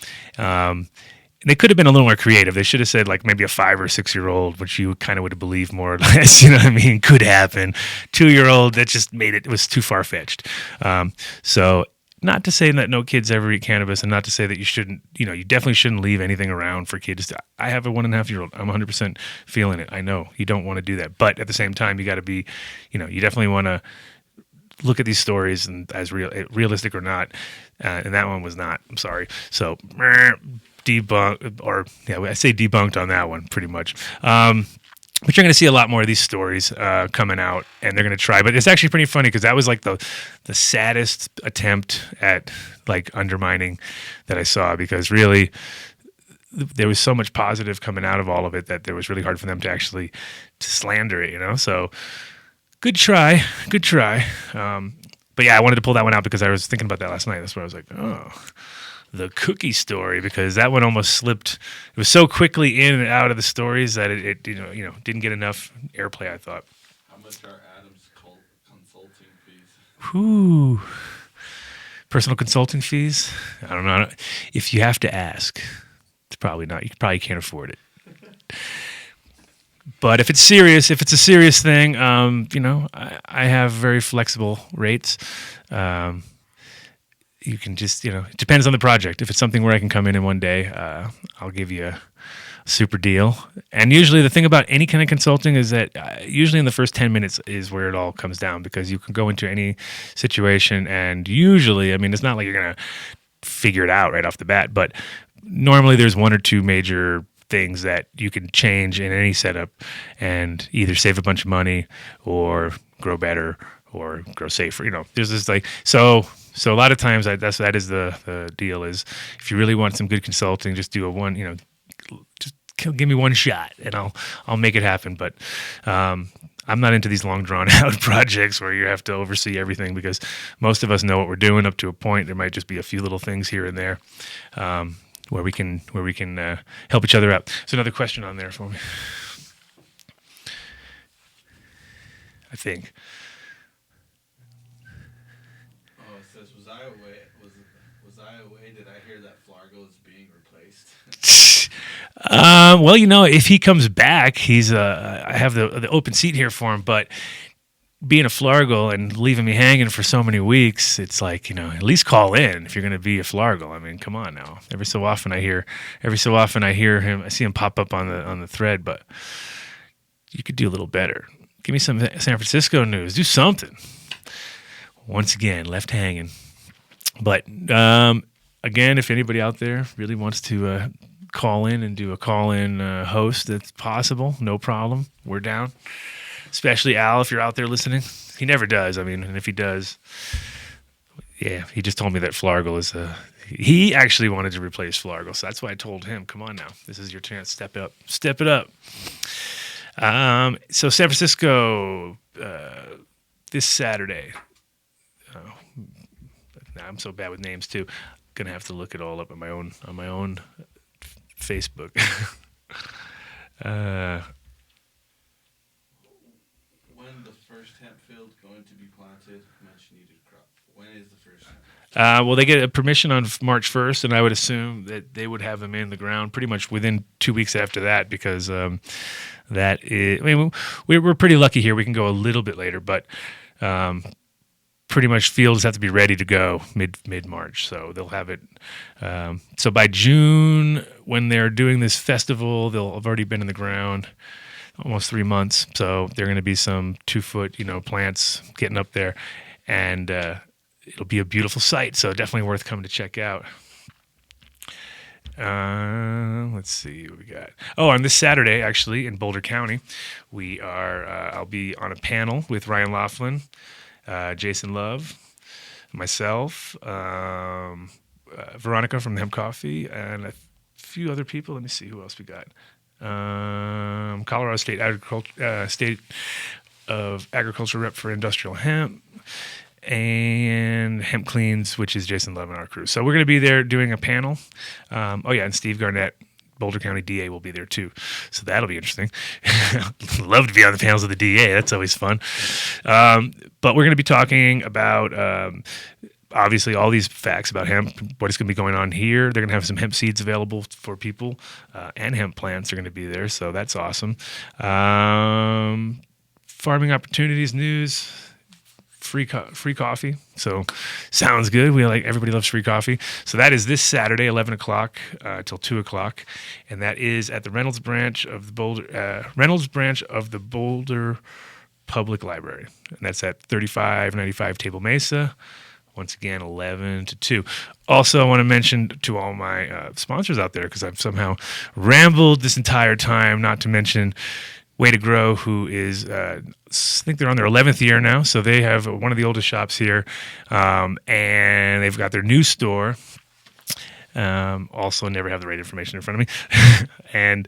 They could have been a little more creative. They should have said like maybe a 5 or 6-year-old, which you kind of would have believed more or less. You know what I mean? Could happen. 2-year-old, that just made it was too far fetched. So not to say that no kids ever eat cannabis, and not to say that you shouldn't, you definitely shouldn't leave anything around for kids. I have a 1.5-year-old. I'm 100% feeling it. I know you don't want to do that, but at the same time, you got to be, you definitely want to look at these stories and as realistic or not. And that one was not. I'm sorry. So debunked, or I say debunked on that one pretty much. But you're going to see a lot more of these stories coming out, and they're going to try. But it's actually pretty funny because that was like the saddest attempt at like undermining that I saw, because really there was so much positive coming out of all of it that it was really hard for them to actually slander it, So good try. But yeah, I wanted to pull that one out because I was thinking about that last night. That's why I was like, oh, the cookie story, because that one almost slipped. It was so quickly in and out of the stories that it didn't get enough airplay, I thought. How much are Adam's consulting fees? Whew. Personal consulting fees? I don't know. If you have to ask, it's probably not. You probably can't afford it. But if it's a serious thing, I have very flexible rates. You can just, it depends on the project. If it's something where I can come in one day, I'll give you a super deal. And usually the thing about any kind of consulting is that usually in the first 10 minutes is where it all comes down, because you can go into any situation and usually, it's not like you're going to figure it out right off the bat, but normally there's one or two major things that you can change in any setup and either save a bunch of money or grow better or grow safer. There's this so a lot of times that is the deal is, if you really want some good consulting, just do just give me one shot and I'll make it happen. But I'm not into these long drawn out projects where you have to oversee everything, because most of us know what we're doing up to a point. There might just be a few little things here and there where we can help each other out. There's another question on there for me, I think. Did I hear that Flargo is being replaced? Well, if he comes back, I have the open seat here for him, but being a Flargo and leaving me hanging for so many weeks, it's like, at least call in if you're going to be a Flargo. Come on now. Every so often I hear him, I see him pop up on the thread, but you could do a little better. Give me some San Francisco news. Do something. Once again, left hanging. But again, if anybody out there really wants to call in and do a call-in host, that's possible. No problem. We're down. Especially Al, if you're out there listening. He never does. And if he does, yeah, he just told me that Flargle is he actually wanted to replace Flargle, so that's why I told him, come on now. This is your chance. Step it up. Step it up. So San Francisco this Saturday. I'm so bad with names too. Gonna have to look it all up on my own Facebook. When the first hemp field going to be planted? Much needed crop. When is the first hemp? Well, they get a permission on March 1st, and I would assume that they would have them in the ground pretty much within 2 weeks after that, because that is. We're pretty lucky here. We can go a little bit later, but. Pretty much fields have to be ready to go mid-March, so they'll have it. So by June, when they're doing this festival, they'll have already been in the ground almost 3 months. So there are going to be some 2-foot, plants getting up there, and it'll be a beautiful sight. So definitely worth coming to check out. Let's see what we got. Oh, on this Saturday, actually, in Boulder County, we are. I'll be on a panel with Ryan Laughlin. Jason Love, myself, Veronica from the Hemp Coffee, and a few other people. Let me see who else we got. Colorado State of Agriculture rep for industrial hemp, and Hemp Cleans, which is Jason Love and our crew. So we're going to be there doing a panel. And Steve Garnett, Boulder County DA, will be there too. So that'll be interesting. Love to be on the panels of the DA. That's always fun. But we're going to be talking about, obviously, all these facts about hemp, what is going to be going on here. They're going to have some hemp seeds available for people, and hemp plants are going to be there. So that's awesome. Farming opportunities news free coffee. So sounds good. Everybody loves free coffee. So that is this Saturday, 11 o'clock till 2 o'clock, and that is at the Reynolds branch of the Boulder Public Library, and that's at 3595 Table Mesa. Once again, 11 to 2. Also, I want to mention to all my sponsors out there, because I've somehow rambled this entire time, not to mention Way to Grow, who is, I think they're on their 11th year now. So they have one of the oldest shops here, and they've got their new store. Also, never have the right information in front of me. And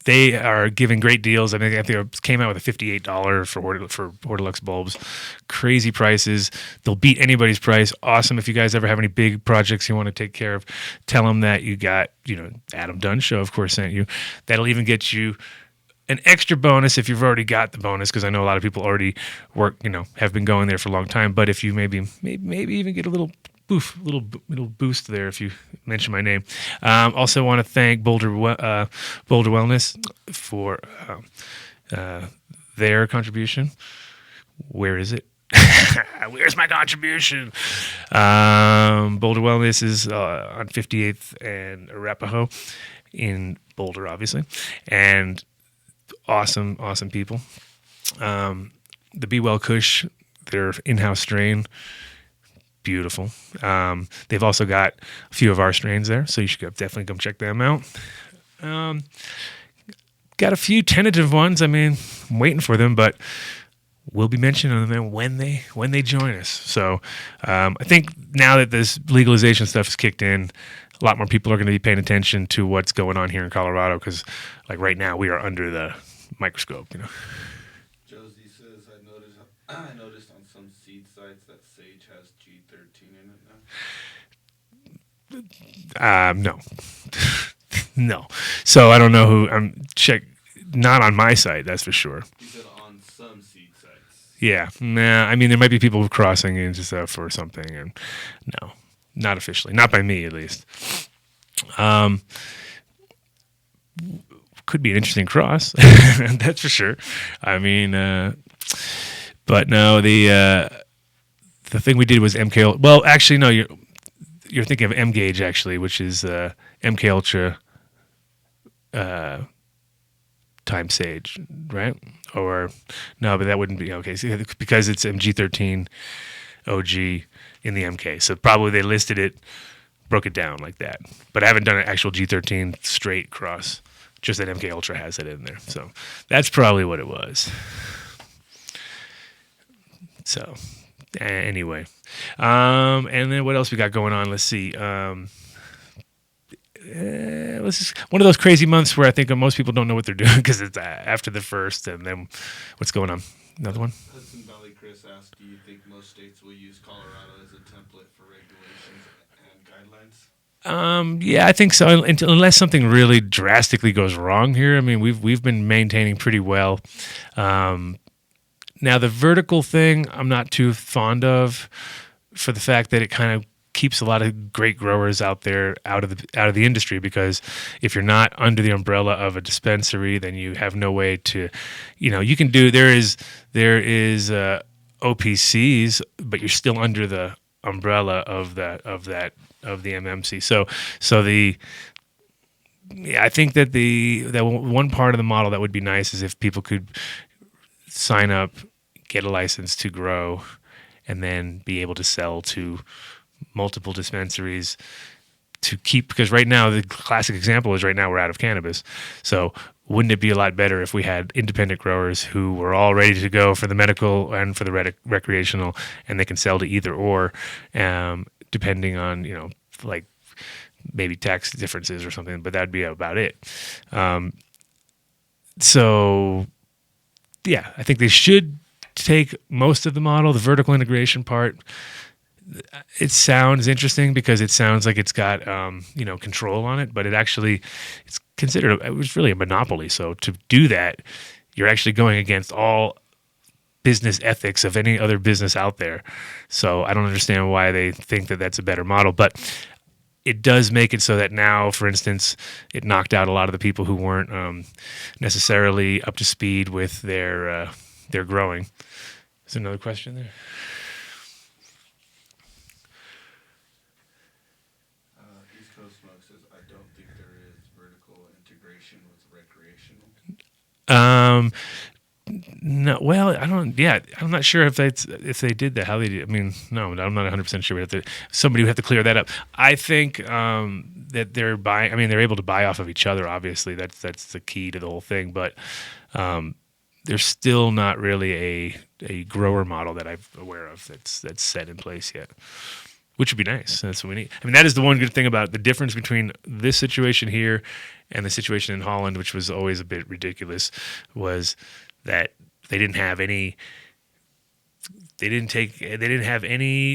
they are giving great deals. I mean, they came out with a $58 for Hortilux bulbs. Crazy prices. They'll beat anybody's price. Awesome. If you guys ever have any big projects you want to take care of, tell them that you got, Adam Dunn Show, of course, sent you. That'll even get you an extra bonus if you've already got the bonus, because I know a lot of people already have been going there for a long time. But if you maybe even get a little boost there if you mention my name. Also want to thank Boulder Wellness for their contribution. Where is it? Where's my contribution? Boulder Wellness is on 58th and Arapahoe in Boulder, obviously, and awesome people. The Be Well Kush, their in-house strain. Beautiful. They've also got a few of our strains there, so you should definitely come check them out. Got a few tentative ones. I mean, I'm waiting for them, but we'll be mentioning them when they join us. So I think now that this legalization stuff has kicked in, a lot more people are going to be paying attention to what's going on here in Colorado, because right now we are under the microscope. Josie says, I noticed on some seed sites that sage has G13 in it now. No. No. So I don't know who. Check. Not on my site, that's for sure. He said on some seed sites. Yeah. Nah. I mean, there might be people crossing into stuff or something, and no, not officially. Not by me, at least. Could be an interesting cross. That's for sure. I mean, but no, the thing we did was MK. Well, actually, no. You're thinking of M Gauge, actually, which is MK Ultra times Sage, right? Or no, but that wouldn't be okay. See, because it's MG13 OG in the MK. So probably they listed it, broke it down like that. But I haven't done an actual G13 straight cross. Just that MK Ultra has it in there. So that's probably what it was. So anyway. And then what else we got going on? Let's see. One of those crazy months where I think most people don't know what they're doing because it's after the first, and then what's going on? Another one? Hudson Valley Chris asked, do you think most states will use Colorado as a template for regulations and guidelines? Yeah, I think so. Unless something really drastically goes wrong here. I mean, we've been maintaining pretty well. Now the vertical thing, I'm not too fond of, for the fact that it kind of keeps a lot of great growers out there out of the industry, because if you're not under the umbrella of a dispensary, then you have no way to, you can do, there is OPCs, but you're still under the umbrella of the MMC. I think that that one part of the model that would be nice is if people could sign up, get a license to grow, and then be able to sell to multiple dispensaries to keep, because right now the classic example is right now we're out of cannabis. So wouldn't it be a lot better if we had independent growers who were all ready to go for the medical and for the recreational, and they can sell to either or, depending on, like maybe tax differences or something, but that'd be about it. So yeah, I think they should take most of the model, the vertical integration part. It sounds interesting because it sounds like it's got control on it, but it's considered it was really a monopoly. So to do that, you're actually going against all business ethics of any other business out there. So I don't understand why they think that that's a better model, but it does make it so that now, for instance, it knocked out a lot of the people who weren't necessarily up to speed with their growing. Is there another question there? East Coast Smoke says, I don't think there is vertical integration with recreational. No, well, I don't. Yeah, I'm not sure if they did that. How they did? I mean, no, I'm not 100 percent sure. Somebody would have to clear that up. I think that they're buying. I mean, they're able to buy off of each other. Obviously, that's the key to the whole thing. But there's still not really a grower model that I'm aware of that's set in place yet. Which would be nice. That's what we need. I mean, that is the one good thing about the difference between this situation here and the situation in Holland, which was always a bit ridiculous, was that they didn't have any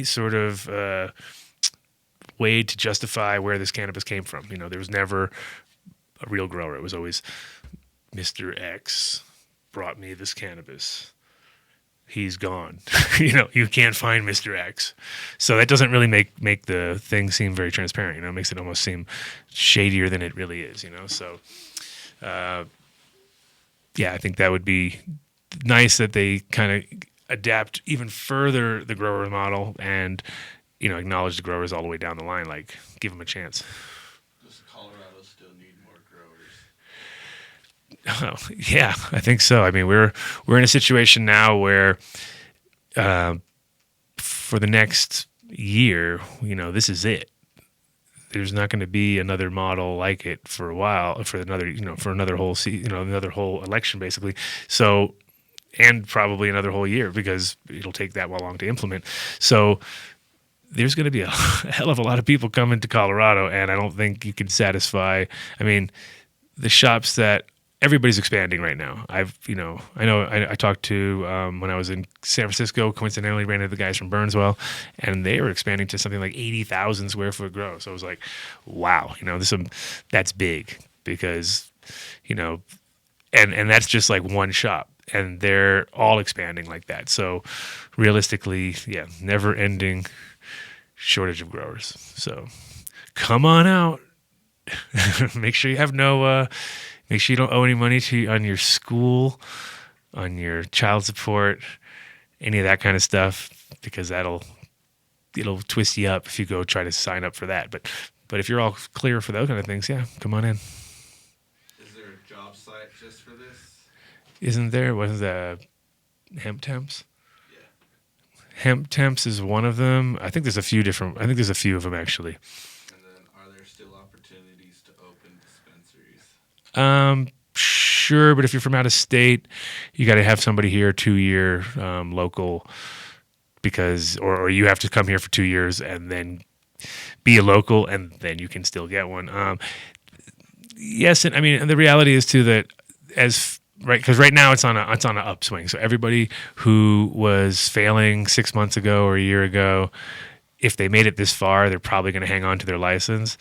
sort of way to justify where this cannabis came from. You know, there was never a real grower. It was always Mr. X brought me this cannabis. He's gone. You know, you can't find Mr. X. So that doesn't really make the thing seem very transparent. You know, it makes it almost seem shadier than it really is, you know. So yeah, I think that would be nice that they kind of adapt even further the grower model and, you know, acknowledge the growers all the way down the line, like give them a chance. Does Colorado still need more growers? Oh, yeah, I think so. I mean, we're in a situation now where for the next year, you know, this is it. There's not going to be another model like it for a while, for another whole another whole election basically. So, and probably another whole year because it'll take that long to implement. So there's going to be a hell of a lot of people coming to Colorado, and I don't think you can satisfy. I mean, the shops that everybody's expanding right now. I talked to when I was in San Francisco, coincidentally ran into the guys from Burnswell, and they were expanding to something like 80,000 square foot grow. So I was like, wow, you know, that's big because, you know, and that's just like one shop, and they're all expanding like that. So realistically, yeah, never ending shortage of growers. So come on out. Make sure you have make sure you don't owe any money on your school, on your child support, any of that kind of stuff, because it'll twist you up if you go try to sign up for that. But if you're all clear for those kind of things, yeah, come on in. Is there a job site just for this? Isn't there? Wasn't the Hemp Temps? Yeah. Hemp Temps is one of them. I think there's a few of them actually. And then are there still opportunities to open dispensaries? Sure, but if you're from out of state, you got to have somebody here 2-year local, because or you have to come here for 2 years and then be a local, and then you can still get one. Yes, and I mean, and the reality is too that because right now it's on an upswing. So everybody who was failing 6 months ago or a year ago, if they made it this far, they're probably going to hang on to their license.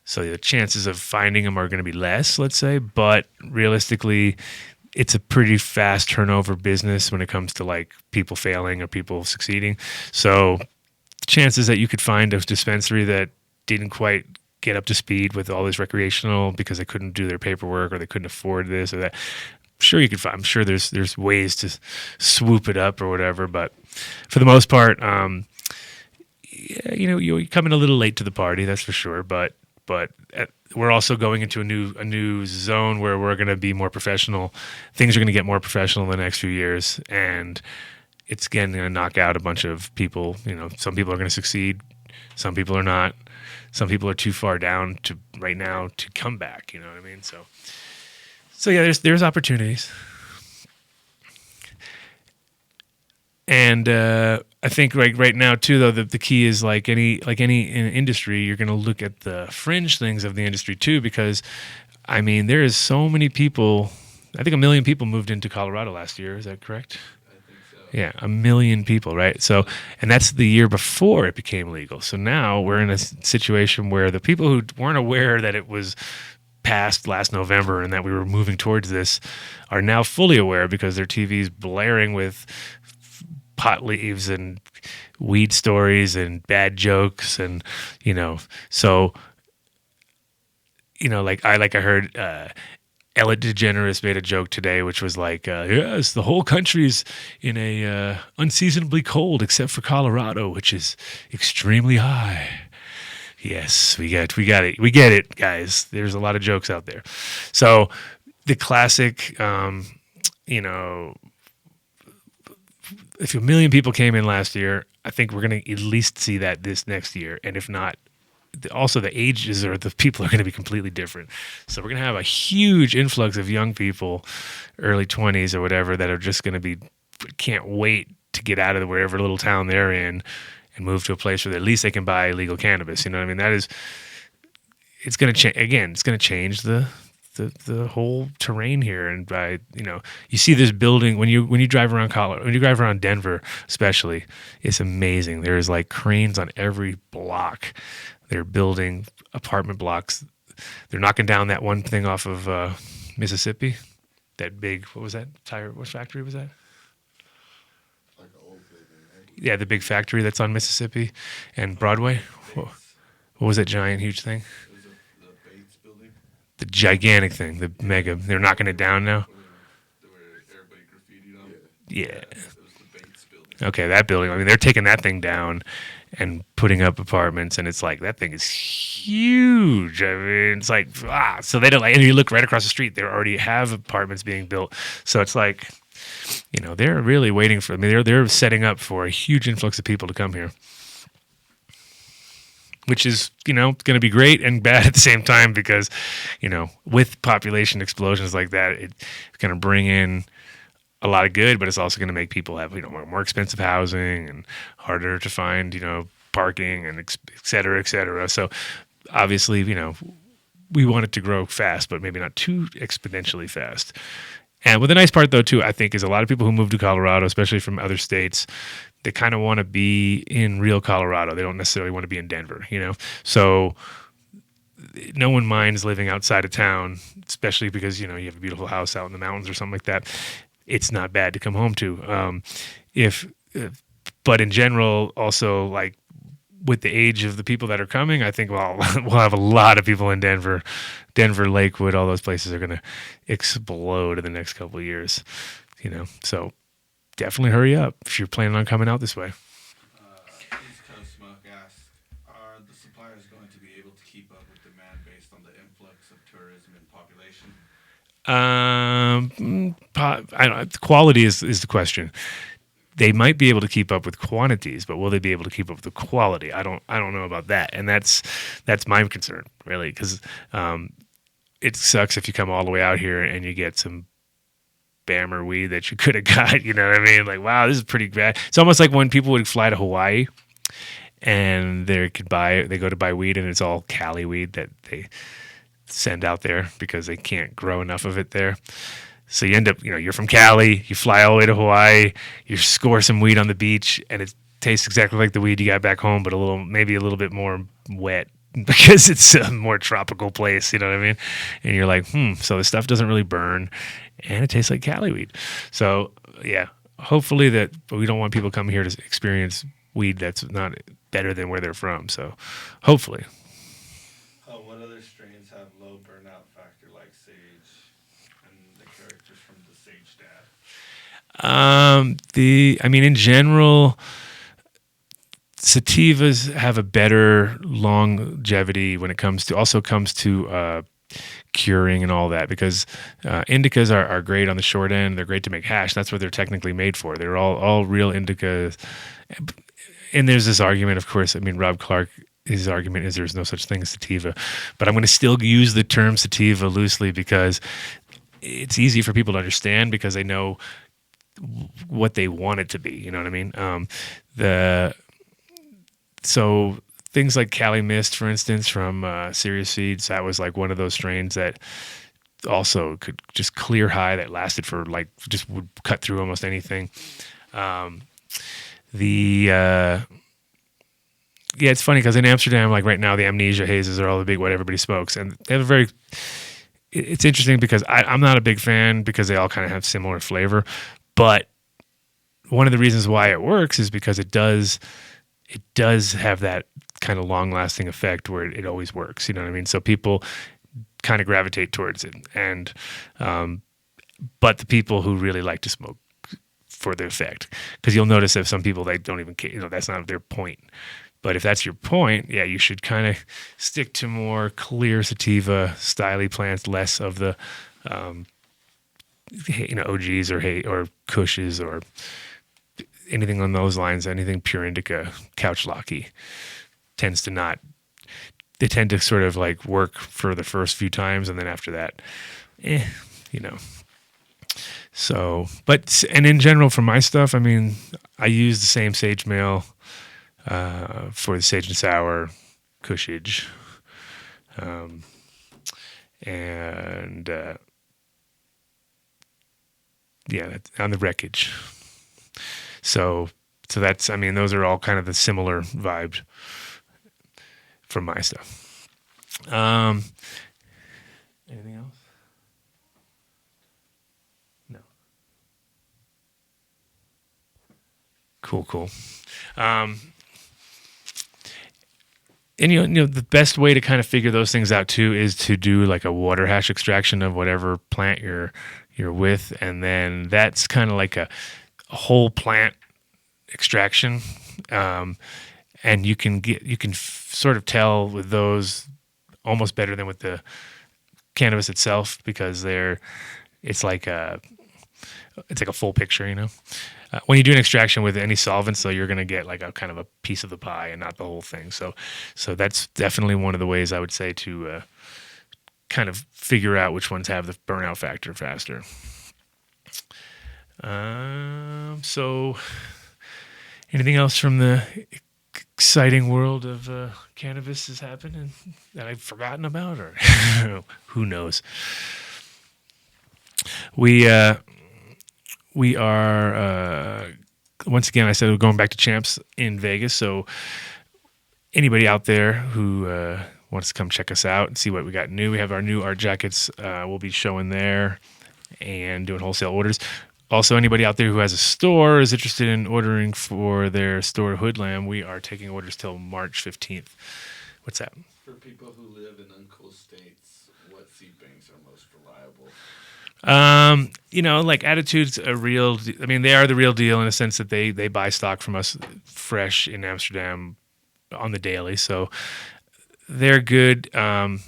So the chances of finding them are going to be less, let's say, but realistically, it's a pretty fast turnover business when it comes to like people failing or people succeeding. So the chances that you could find a dispensary that didn't quite get up to speed with all this recreational because they couldn't do their paperwork or they couldn't afford this or that, sure you could find. I'm sure there's ways to swoop it up or whatever, but for the most part, you know, you come in a little late to the party, that's for sure, but we're also going into a new zone where we're going to be more professional. Things are going to get more professional in the next few years, and it's again going to knock out a bunch of people. You know, some people are going to succeed, some people are not. Some people are too far down to right now to come back. You know what I mean? So yeah, there's opportunities, and I think right now too, though, the key is like any in industry, you're going to look at the fringe things of the industry too, because I mean there is so many people. I think 1 million people moved into Colorado last year. Is that correct? I think so. Yeah, 1 million people, right? So, and that's the year before it became legal. So now we're in a situation where the people who weren't aware that it was passed last November and that we were moving towards this are now fully aware because their TV's blaring with pot leaves and weed stories and bad jokes, and you know, so you know, like I heard Ellen DeGeneres made a joke today, which was like, yes, the whole country's in a unseasonably cold except for Colorado, which is extremely high. Yes, we get it. We get it, guys. There's a lot of jokes out there. So the classic, if 1 million people came in last year, I think we're going to at least see that this next year. And if not, also the ages or the people are going to be completely different. So we're going to have a huge influx of young people, early 20s or whatever, that are just going to be, can't wait to get out of wherever little town they're in and move to a place where at least they can buy legal cannabis. You know what I mean? That is, it's going to change. Again, it's going to change the whole terrain here. And by, you see this building when you drive around Colorado, when you drive around Denver, especially, it's amazing. There's like cranes on every block. They're building apartment blocks. They're knocking down that one thing off of Mississippi. That big, what was that? What factory was that? Like an old building, right? Yeah, the big factory that's on Mississippi and Broadway. What was that giant, huge thing? It was the Bates building. The gigantic thing, the mega. They're knocking it down now. Where everybody graffitied on. Yeah. It was the Bates building. Okay, that building. I mean, they're taking that thing down and putting up apartments, and it's like that thing is huge. I mean, it's like so they don't like. And you look right across the street, they already have apartments being built. So it's like, they're really waiting for. I mean, they're setting up for a huge influx of people to come here, which is going to be great and bad at the same time because, with population explosions like that, it's going to bring in a lot of good, but it's also going to make people have more expensive housing and harder to find parking and et cetera, et cetera. So obviously we want it to grow fast, but maybe not too exponentially fast. And with the nice part though too, I think, is a lot of people who move to Colorado, especially from other states, they kind of want to be in real Colorado. They don't necessarily want to be in Denver, So no one minds living outside of town, especially because you have a beautiful house out in the mountains or something like that. It's not bad to come home to. But in general, also like with the age of the people that are coming, I think we'll have a lot of people in Denver, Lakewood, all those places are going to explode in the next couple of years. So definitely hurry up if you're planning on coming out this way. East Coast Smoke asked, are the suppliers going to be able to keep up with demand based on the influx of tourism and population? I don't know. Quality is the question. They might be able to keep up with quantities, but will they be able to keep up with the quality? I don't know about that, and that's my concern really, because it sucks if you come all the way out here and you get some Bammer weed that you could have got. You know what I mean? Like, wow, this is pretty bad. It's almost like when people would fly to Hawaii and they go to buy weed and it's all Cali weed that they send out there because they can't grow enough of it there. So you end up, you're from Cali, you fly all the way to Hawaii, you score some weed on the beach, and it tastes exactly like the weed you got back home, but maybe a little bit more wet because it's a more tropical place, you know what I mean? And you're like, so the stuff doesn't really burn, and it tastes like Cali weed. So, yeah, hopefully but we don't want people coming here to experience weed that's not better than where they're from, so hopefully. What other strains have low burnout factor like sage and the characters from the sage dad? In general, sativas have a better longevity when it comes to curing and all that, because indicas are great on the short end. They're great to make hash. That's what they're technically made for. They're all real indicas. And there's this argument, of course. Rob Clark, his argument is there's no such thing as sativa, but I'm going to still use the term sativa loosely because it's easy for people to understand because they know what they want it to be. You know what I mean? So things like Cali Mist, for instance, from Serious Seeds, that was like one of those strains that also could just clear high that lasted for just would cut through almost anything. Yeah, it's funny because in Amsterdam, like right now, the Amnesia hazes are all the big what everybody smokes, and they have it's interesting because I'm not a big fan because they all kind of have similar flavor, but one of the reasons why it works is because it does have that kind of long-lasting effect where it always works. You know what I mean? So people kind of gravitate towards it. And but the people who really like to smoke for the effect, because you'll notice that some people, they don't even care, that's not their point. But if that's your point, yeah, you should kind of stick to more clear sativa styly plants, less of the OGs or Kushes or anything on those lines. Anything pure indica, couch locky tends to not. They tend to sort of like work for the first few times, and then after that, So, and in general for my stuff, I mean, I use the same sage male for the sage and sour Kushage, and on the wreckage. So that's, I mean, those are all kind of the similar vibes from my stuff. Anything else? No. Cool. And the best way to kind of figure those things out too is to do like a water hash extraction of whatever plant you're with, and then that's kind of like a whole plant extraction, and you can sort of tell with those almost better than with the cannabis itself, because it's like a full picture, When you do an extraction with any solvent, so you're going to get like a kind of a piece of the pie and not the whole thing. So that's definitely one of the ways I would say to kind of figure out which ones have the burnout factor faster. So anything else from the exciting world of cannabis has happened and that I've forgotten about, or who knows? We are once again, I said we're going back to Champs in Vegas. So anybody out there who wants to come check us out and see what we got new, we have our new art jackets. We'll be showing there and doing wholesale orders. Also, anybody out there who has a store is interested in ordering for their store Hoodlam, we are taking orders till March 15th. What's that? For people who live in uncool states, what seed banks are most reliable? Like Attitude's a real. I mean, they are the real deal in a sense that they buy stock from us fresh in Amsterdam on the daily, so they're good. Like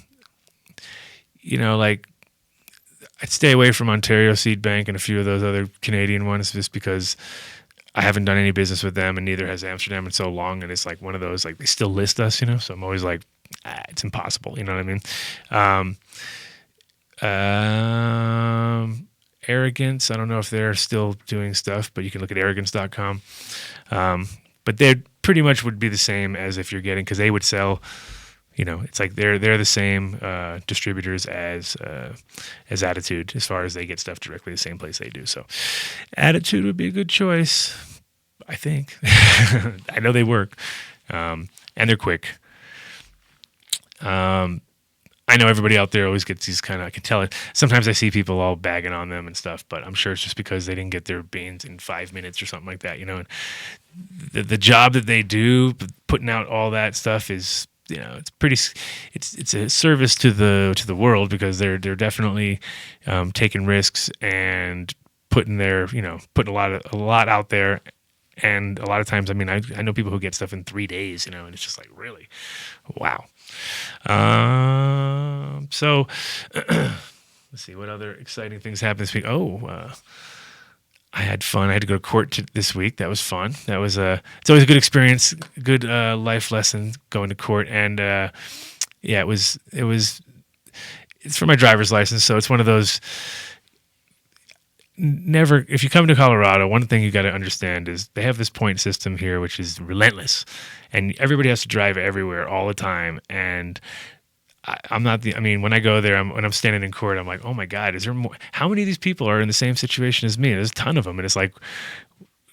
I'd stay away from Ontario Seed Bank and a few of those other Canadian ones, just because I haven't done any business with them, and neither has Amsterdam in so long. And it's like one of those, like, they still list us, So I'm always like, it's impossible. You know what I mean? Arrogance, I don't know if they're still doing stuff, but you can look at arrogance.com. But they pretty much would be the same as if you're getting, because they would sell, it's like they're the same distributors as Attitude, as far as they get stuff directly the same place they do. So Attitude would be a good choice, I think. I know they work, and they're quick. I know everybody out there always gets these kind of, I can tell it. Sometimes I see people all bagging on them and stuff, but I'm sure it's just because they didn't get their beans in 5 minutes or something like that, And the job that they do, putting out all that stuff is, it's pretty, it's a service to the world, because they're definitely taking risks and putting putting a lot out there. And a lot of times, I mean, I know people who get stuff in 3 days, and it's just like, really, wow. So let's see what other exciting things happened this week. I had fun. I had to go to court this week. That was fun. That was it's always a good experience, good life lesson going to court. And it's for my driver's license, so it's one of those. If you come to Colorado, one thing you got to understand is they have this point system here, which is relentless, and everybody has to drive everywhere all the time. And when I go there, when I'm standing in court, I'm like, oh my God, is there more? How many of these people are in the same situation as me? There's a ton of them. And it's like,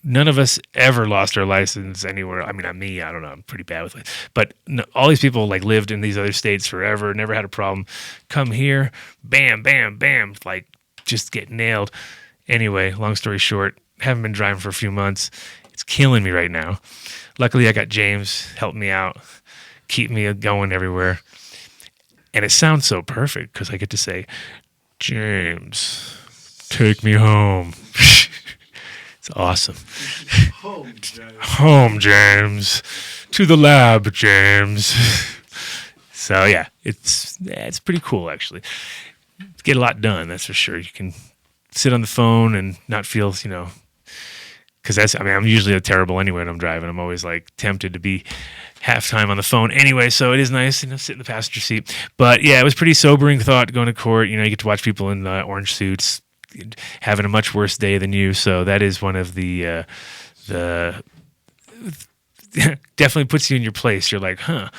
none of us ever lost our license anywhere. I mean, not me, I don't know, I'm pretty bad with it. But all these people like lived in these other states forever, never had a problem. Come here, bam, bam, bam, like just get nailed. Anyway, long story short, haven't been driving for a few months. It's killing me right now. Luckily, I got James helping me out, keep me going everywhere. And it sounds so perfect because I get to say, James, take me home. It's awesome. Home, James. To the lab, James. So yeah, it's pretty cool actually. Get a lot done, that's for sure. You can sit on the phone and not feel, because I'm usually terrible anyway when I'm driving. I'm always like tempted to be half time on the phone anyway. So it is nice, sit in the passenger seat. But yeah, it was pretty sobering thought going to court. You get to watch people in orange suits having a much worse day than you. So that is one of the definitely puts you in your place. You're like, huh,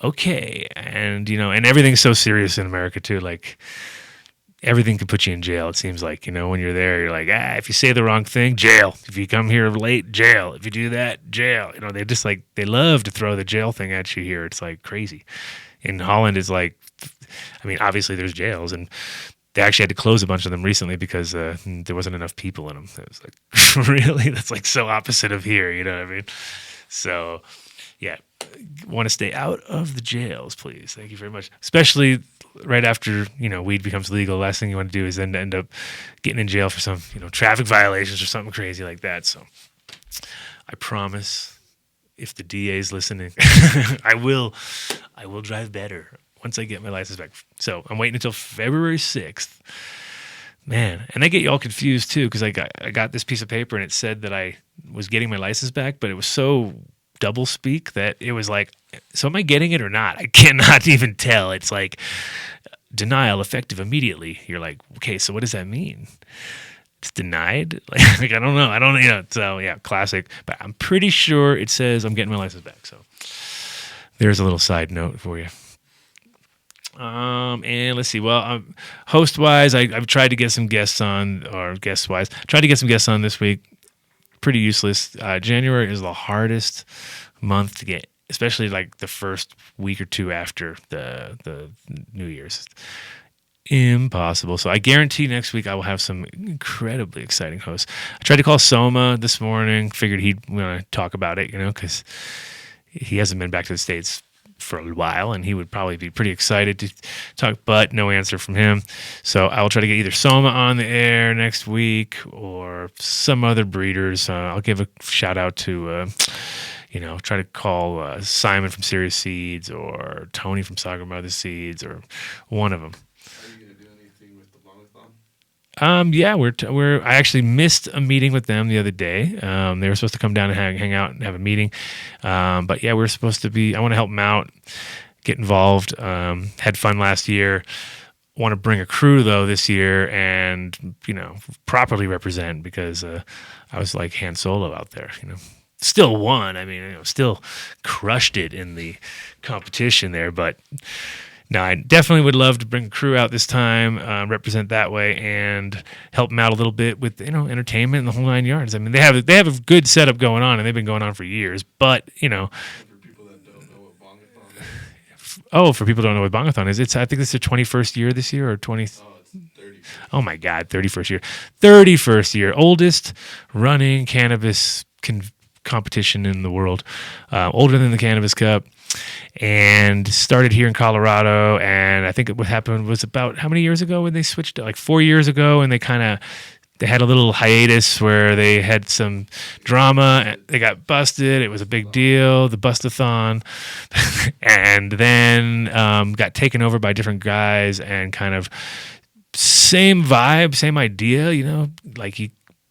okay. And, and everything's so serious in America too. Like everything can put you in jail. It seems like, when you're there, you're like, if you say the wrong thing, jail. If you come here late, jail. If you do that, jail. They just they love to throw the jail thing at you here. It's like crazy. In Holland, it's like, obviously there's jails, and they actually had to close a bunch of them recently because there wasn't enough people in them. It was like, really? That's like so opposite of here, you know what I mean? So, yeah, want to stay out of the jails, please. Thank you very much. Especially right after, weed becomes legal, the last thing you want to do is then end up getting in jail for some, traffic violations or something crazy like that. So I promise, if the DA is listening, I will drive better once I get my license back. So I'm waiting until February 6th. Man, and they get you all confused too, because I got this piece of paper and it said that I was getting my license back, but it was so double speak that it was like, so am I getting it or not? I cannot even tell. It's like denial effective immediately. You're like, okay, so what does that mean? It's denied? Like I don't know. So yeah, classic. But I'm pretty sure it says I'm getting my license back. So there's a little side note for you. And let's see. Well, host-wise, I've tried to get some guests on, or guest-wise, tried to get some guests on this week. Pretty useless. January is the hardest month to get, especially like the first week or two after the New Year's. Impossible. So I guarantee next week I will have some incredibly exciting hosts. I tried to call Soma this morning. Figured he'd want to talk about it, because he hasn't been back to the States for a while, and he would probably be pretty excited to talk, but no answer from him. So I will try to get either Soma on the air next week or some other breeders. I'll give a shout out to, try to call Simon from Serious Seeds or Tony from Saga Mother Seeds or one of them. Are you going to do anything with the Bongathon? Yeah, I actually missed a meeting with them the other day. They were supposed to come down and hang out and have a meeting. But yeah, we're supposed to be, I want to help them out, get involved. Had fun last year. Want to bring a crew though this year and, properly represent, because I was like Han Solo out there, Still won. Still crushed it in the competition there, but no, I definitely would love to bring a crew out this time, represent that way, and help them out a little bit with entertainment and the whole 9 yards. They have a good setup going on, and they've been going on for years. But For people that don't know what Bongathon is. For people who don't know what Bongathon is, I think it's their 21st year this year, or 20. Oh, it's 30. Oh my God, 31st year, 31st year, oldest running cannabis competition in the world, older than the Cannabis Cup. And started here in Colorado, and I think what happened was about how many years ago when they switched it? Like 4 years ago, and they had a little hiatus where they had some drama. They got busted. It was a big deal, the bustathon, and then got taken over by different guys, and kind of same vibe, same idea,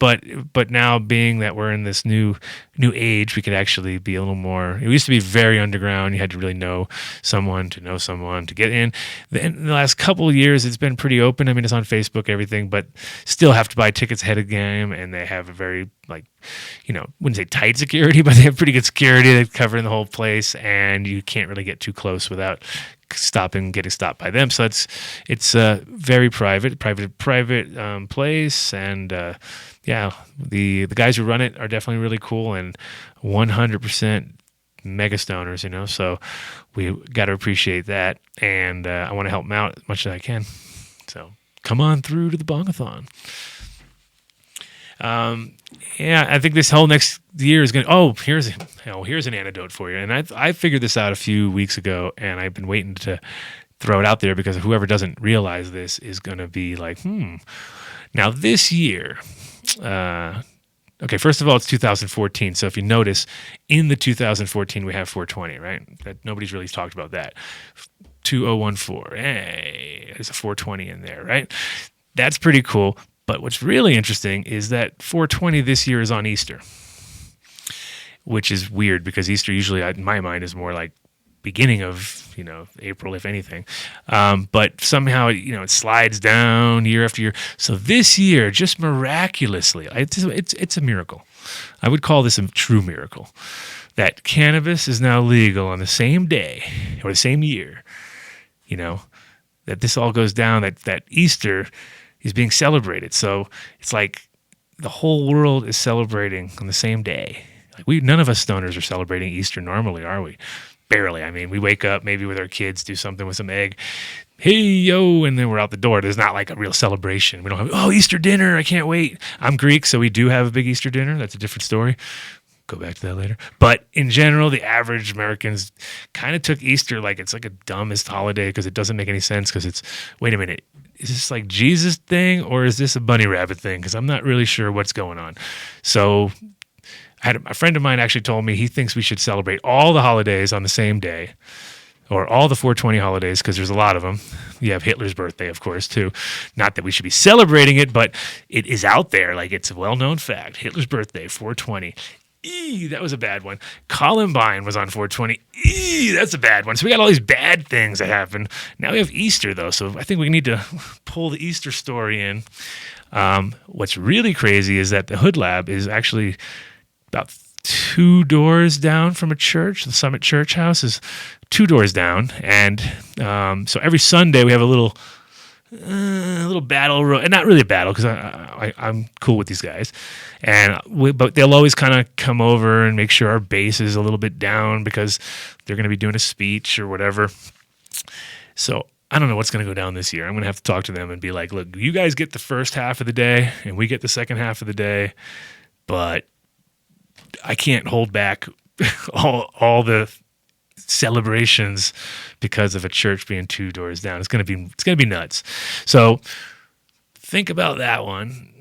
But now, being that we're in this new age, we could actually be a little more. It used to be very underground. You had to really know someone to get in. In the last couple of years, it's been pretty open. It's on Facebook, everything, but still have to buy tickets ahead of the game, and they have a very wouldn't say tight security, but they have pretty good security. They're covering the whole place, and you can't really get too close without getting stopped by them. So it's a very private place, and yeah, the guys who run it are definitely really cool and 100% mega stoners, so we got to appreciate that, and I want to help them out as much as I can. So come on through to the Bongathon. Yeah, I think this whole next year is going to, here's an antidote for you. And I figured this out a few weeks ago, and I've been waiting to throw it out there because whoever doesn't realize this is going to be like, Now this year, okay, first of all, it's 2014. So if you notice, in the 2014 we have 420, right? That nobody's really talked about that. 2014. Hey, there's a 420 in there, right? That's pretty cool. But what's really interesting is that 420 this year is on Easter, which is weird because Easter usually, in my mind, is more like beginning of, April, if anything. But somehow, it slides down year after year. So this year, just miraculously, it's a miracle. I would call this a true miracle that cannabis is now legal on the same day or the same year, that this all goes down, that Easter is being celebrated. So it's like the whole world is celebrating on the same day. Like none of us stoners are celebrating Easter normally, are we? Barely. I mean, we wake up maybe with our kids, do something with some egg, hey, yo, and then we're out the door. There's not like a real celebration. We don't have, Easter dinner, I can't wait. I'm Greek, so we do have a big Easter dinner. That's a different story. Go back to that later. But in general, the average Americans kind of took Easter like it's like a dumbest holiday because it doesn't make any sense because it's, wait a minute, is this like Jesus thing or is this a bunny rabbit thing? Because I'm not really sure what's going on. So a friend of mine actually told me he thinks we should celebrate all the holidays on the same day, or all the 420 holidays, because there's a lot of them. You have Hitler's birthday, of course, too. Not that we should be celebrating it, but it is out there. Like, it's a well-known fact. Hitler's birthday, 420. That was a bad one. Columbine was on 420. That's a bad one. So we got all these bad things that happened. Now we have Easter, though, so I think we need to pull the Easter story in. What's really crazy is that the Hood Lab is actually about 2 doors down from a church. The Summit Church House is 2 doors down, and so every Sunday we have a little battle, and not really a battle because I'm cool with these guys, but they'll always kind of come over and make sure our bass is a little bit down because they're going to be doing a speech or whatever. So I don't know what's going to go down this year. I'm going to have to talk to them and be like, look, you guys get the first half of the day, and we get the second half of the day, but I can't hold back all the celebrations because of a church being 2 doors down. It's gonna be nuts. So think about that one.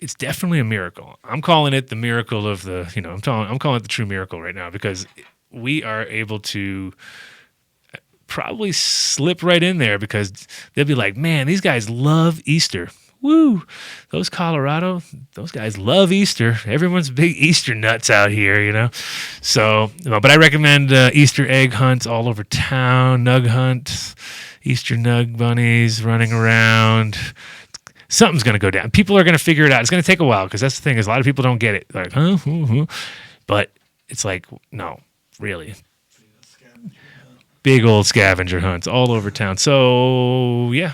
It's definitely a miracle. I'm calling it the miracle of the. I'm calling it the true miracle right now because we are able to probably slip right in there because they'll be like, man, these guys love Easter. Woo! Those Colorado, those guys love Easter. Everyone's big Easter nuts out here, So, but I recommend Easter egg hunts all over town, nug hunts, Easter nug bunnies running around. Something's going to go down. People are going to figure it out. It's going to take a while because that's the thing is a lot of people don't get it. Like, huh? But it's like, no, really. Big old scavenger hunts all over town. So, yeah.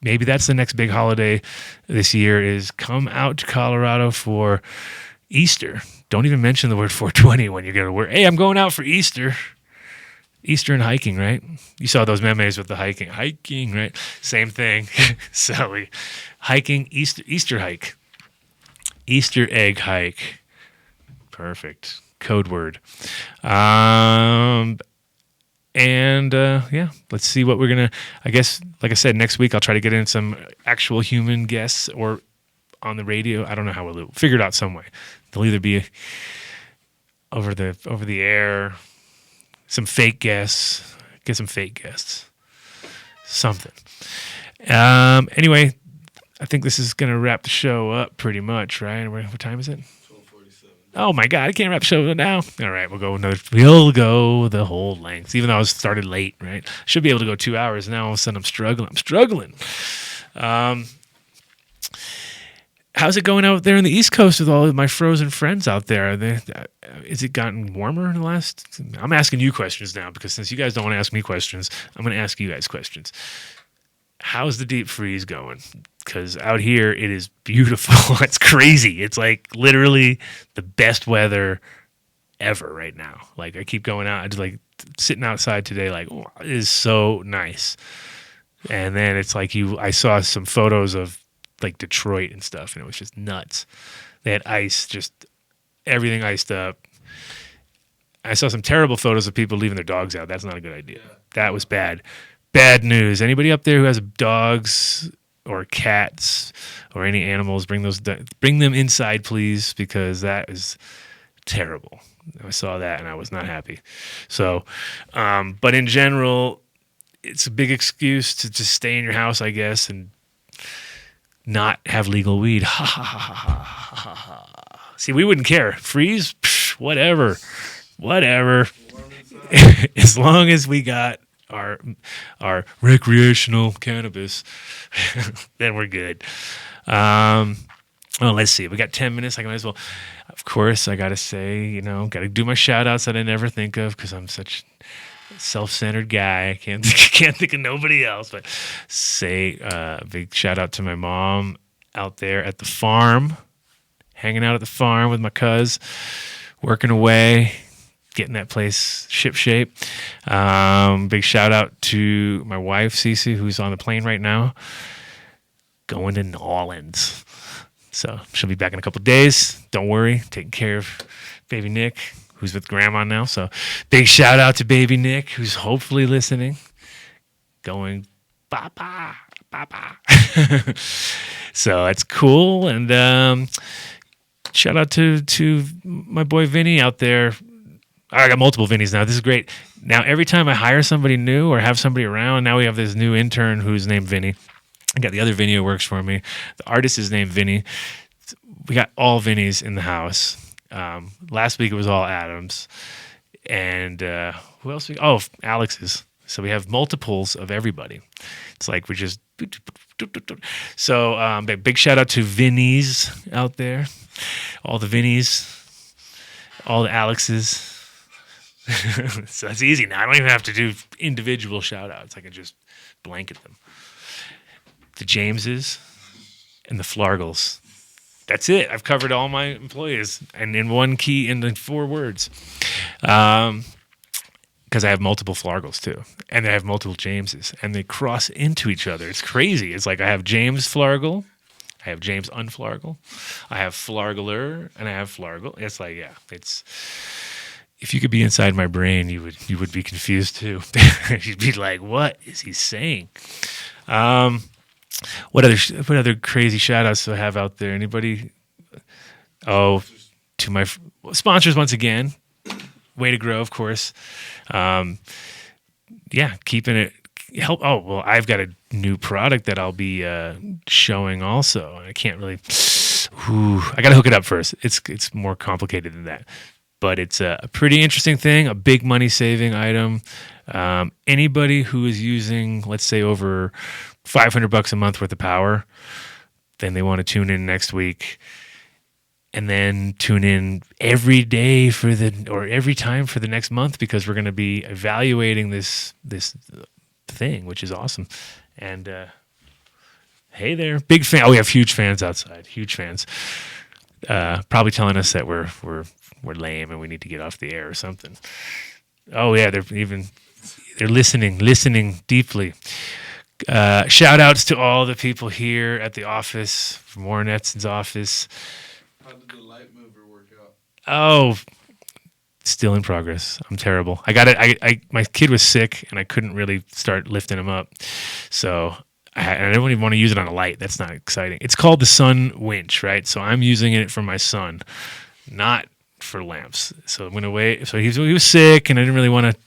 Maybe that's the next big holiday this year is come out to Colorado for Easter. Don't even mention the word 420 when you get a word. Hey, I'm going out for Easter. Easter and hiking, right? You saw those memes with the hiking, right? Same thing. So hiking, Easter hike, Easter egg hike. Perfect. Code word. And let's see what we're going to, I guess, like I said, next week I'll try to get in some actual human guests or on the radio. I don't know how we'll figure it out some way. They'll either be over the air, some fake guests, get some fake guests, something. Anyway, I think this is going to wrap the show up pretty much, right? What time is it? Oh my God, I can't wrap the show now. All right, we'll go the whole length, even though I started late, right? Should be able to go 2 hours. Now all of a sudden I'm struggling. How's it going out there on the East Coast with all of my frozen friends out there? Is it gotten warmer in the last? I'm asking you questions now because since you guys don't want to ask me questions, I'm going to ask you guys questions. How's the deep freeze going? Because out here it is beautiful. It's crazy. It's like literally the best weather ever right now. Like I keep going out. I just like sitting outside today. Like oh, it is so nice. And then it's like I saw some photos of like Detroit and stuff, and it was just nuts. They had ice, just everything iced up. I saw some terrible photos of people leaving their dogs out. That's not a good idea. That was bad. bad news. Anybody up there who has dogs or cats or any animals, bring them inside, please, because that is terrible. I saw that and I was not happy. So, but in general, it's a big excuse to just stay in your house, I guess, and not have legal weed. Ha ha ha ha ha ha. See, we wouldn't care. Freeze, psh, whatever. As long as we got our recreational cannabis, then we're good. Well, let's see. We got 10 minutes. I might as well. Of course, I got to say, got to do my shout outs that I never think of because I'm such a self-centered guy. I can't think of nobody else. But say a big shout out to my mom out there at the farm, hanging out at the farm with my cuz, working away, getting that place ship-shape. Big shout out to my wife, Cece, who's on the plane right now, going to New Orleans. So she'll be back in a couple of days. Don't worry, taking care of baby Nick, who's with grandma now. So big shout out to baby Nick, who's hopefully listening, going, Papa, Papa. So that's cool. And shout out to my boy Vinny out there. I got multiple Vinnies now. This is great. Now, every time I hire somebody new or have somebody around, now we have this new intern who's named Vinny. I got the other Vinny who works for me. The artist is named Vinny. We got all Vinnies in the house. Last week it was all Adams. And who else? Alex's. So we have multiples of everybody. It's like we just... So big shout out to Vinnies out there. All the Vinnies. All the Alexes. So that's easy now. I don't even have to do individual shout outs. I can just blanket them. The Jameses and the Flargles. That's it. I've covered all my employees and in one key in the 4 words. Because I have multiple Flargles too. And I have multiple Jameses. And they cross into each other. It's crazy. It's like I have James Flargle. I have James Unflargle. I have Flargler. And I have Flargle. It's like, yeah. It's... If you could be inside my brain, you would be confused too. You'd be like, what is he saying? What other crazy shout outs do I have out there? Anybody? Oh, to my sponsors once again. Way to grow, of course. Keeping it help. Oh, well, I've got a new product that I'll be showing also. I can't really. I got to hook it up first. It's more complicated than that. But it's a pretty interesting thing, a big money-saving item. Anybody who is using, let's say, over $500 a month worth of power, then they want to tune in next week, and then tune in every day or every time for the next month because we're going to be evaluating this thing, which is awesome. And hey there, big fan. Oh, we have huge fans outside. Huge fans. Probably telling us that we're lame and we need to get off the air or something. Oh yeah, they're listening deeply. Shout outs to all the people here at the office, from Warren Etson's office. How did the light mover work out? Oh, still in progress. I'm terrible. I got it. My kid was sick and I couldn't really start lifting him up. So I don't even want to use it on a light. That's not exciting. It's called the Sun Winch, right? So I'm using it for my son, not for lamps. So I'm going to wait. So he was sick and I didn't really want to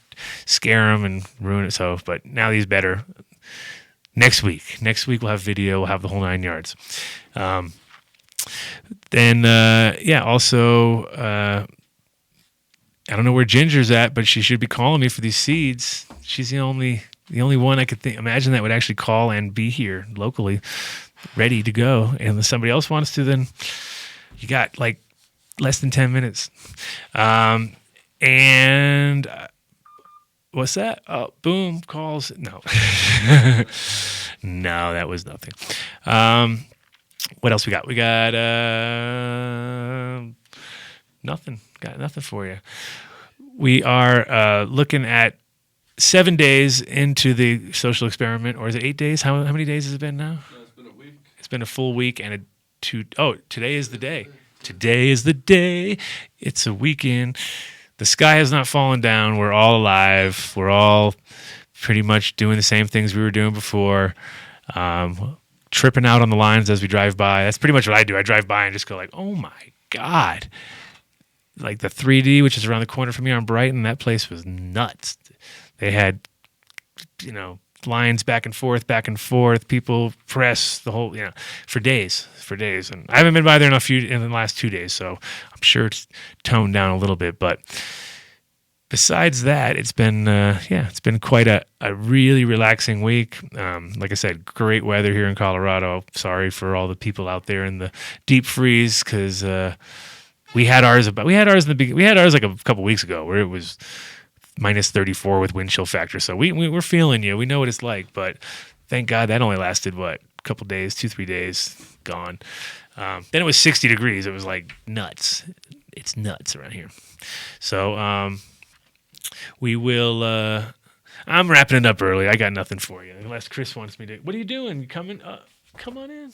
scare him and ruin it. So, but now he's better. Next week we'll have video. We'll have the whole 9 yards. Also, I don't know where Ginger's at, but she should be calling me for these seeds. She's the only one I could imagine that would actually call and be here locally, ready to go. And if somebody else wants to, then you got like less than 10 minutes. What's that? Oh, boom, calls. No. No, that was nothing. What else we got? We got nothing. Got nothing for you. We are looking at 7 days into the social experiment, or is it 8 days? How many days has it been now? No, it's been a week. It's been a full week and today is the day. Today is the day. It's a weekend. The sky has not fallen down. We're all alive. We're all pretty much doing the same things we were doing before. Tripping out on the lines as we drive by. That's pretty much what I do. I drive by and just go like, oh my God. Like the 3D, which is around the corner from me on Brighton, that place was nuts. They had, lines back and forth, people press the whole, for days. And I haven't been by there in the last 2 days, so I'm sure it's toned down a little bit. But besides that, it's been quite a really relaxing week. Like I said, great weather here in Colorado. Sorry for all the people out there in the deep freeze, because we had ours like a couple weeks ago where it was minus 34 with wind chill factor. So we're feeling you. We know what it's like, but thank God that only lasted a couple days, 2-3 days, gone. Then it was 60 degrees. It was like nuts. It's nuts around here. So we will. I'm wrapping it up early. I got nothing for you unless Chris wants me to. What are you doing? You coming? Come on in.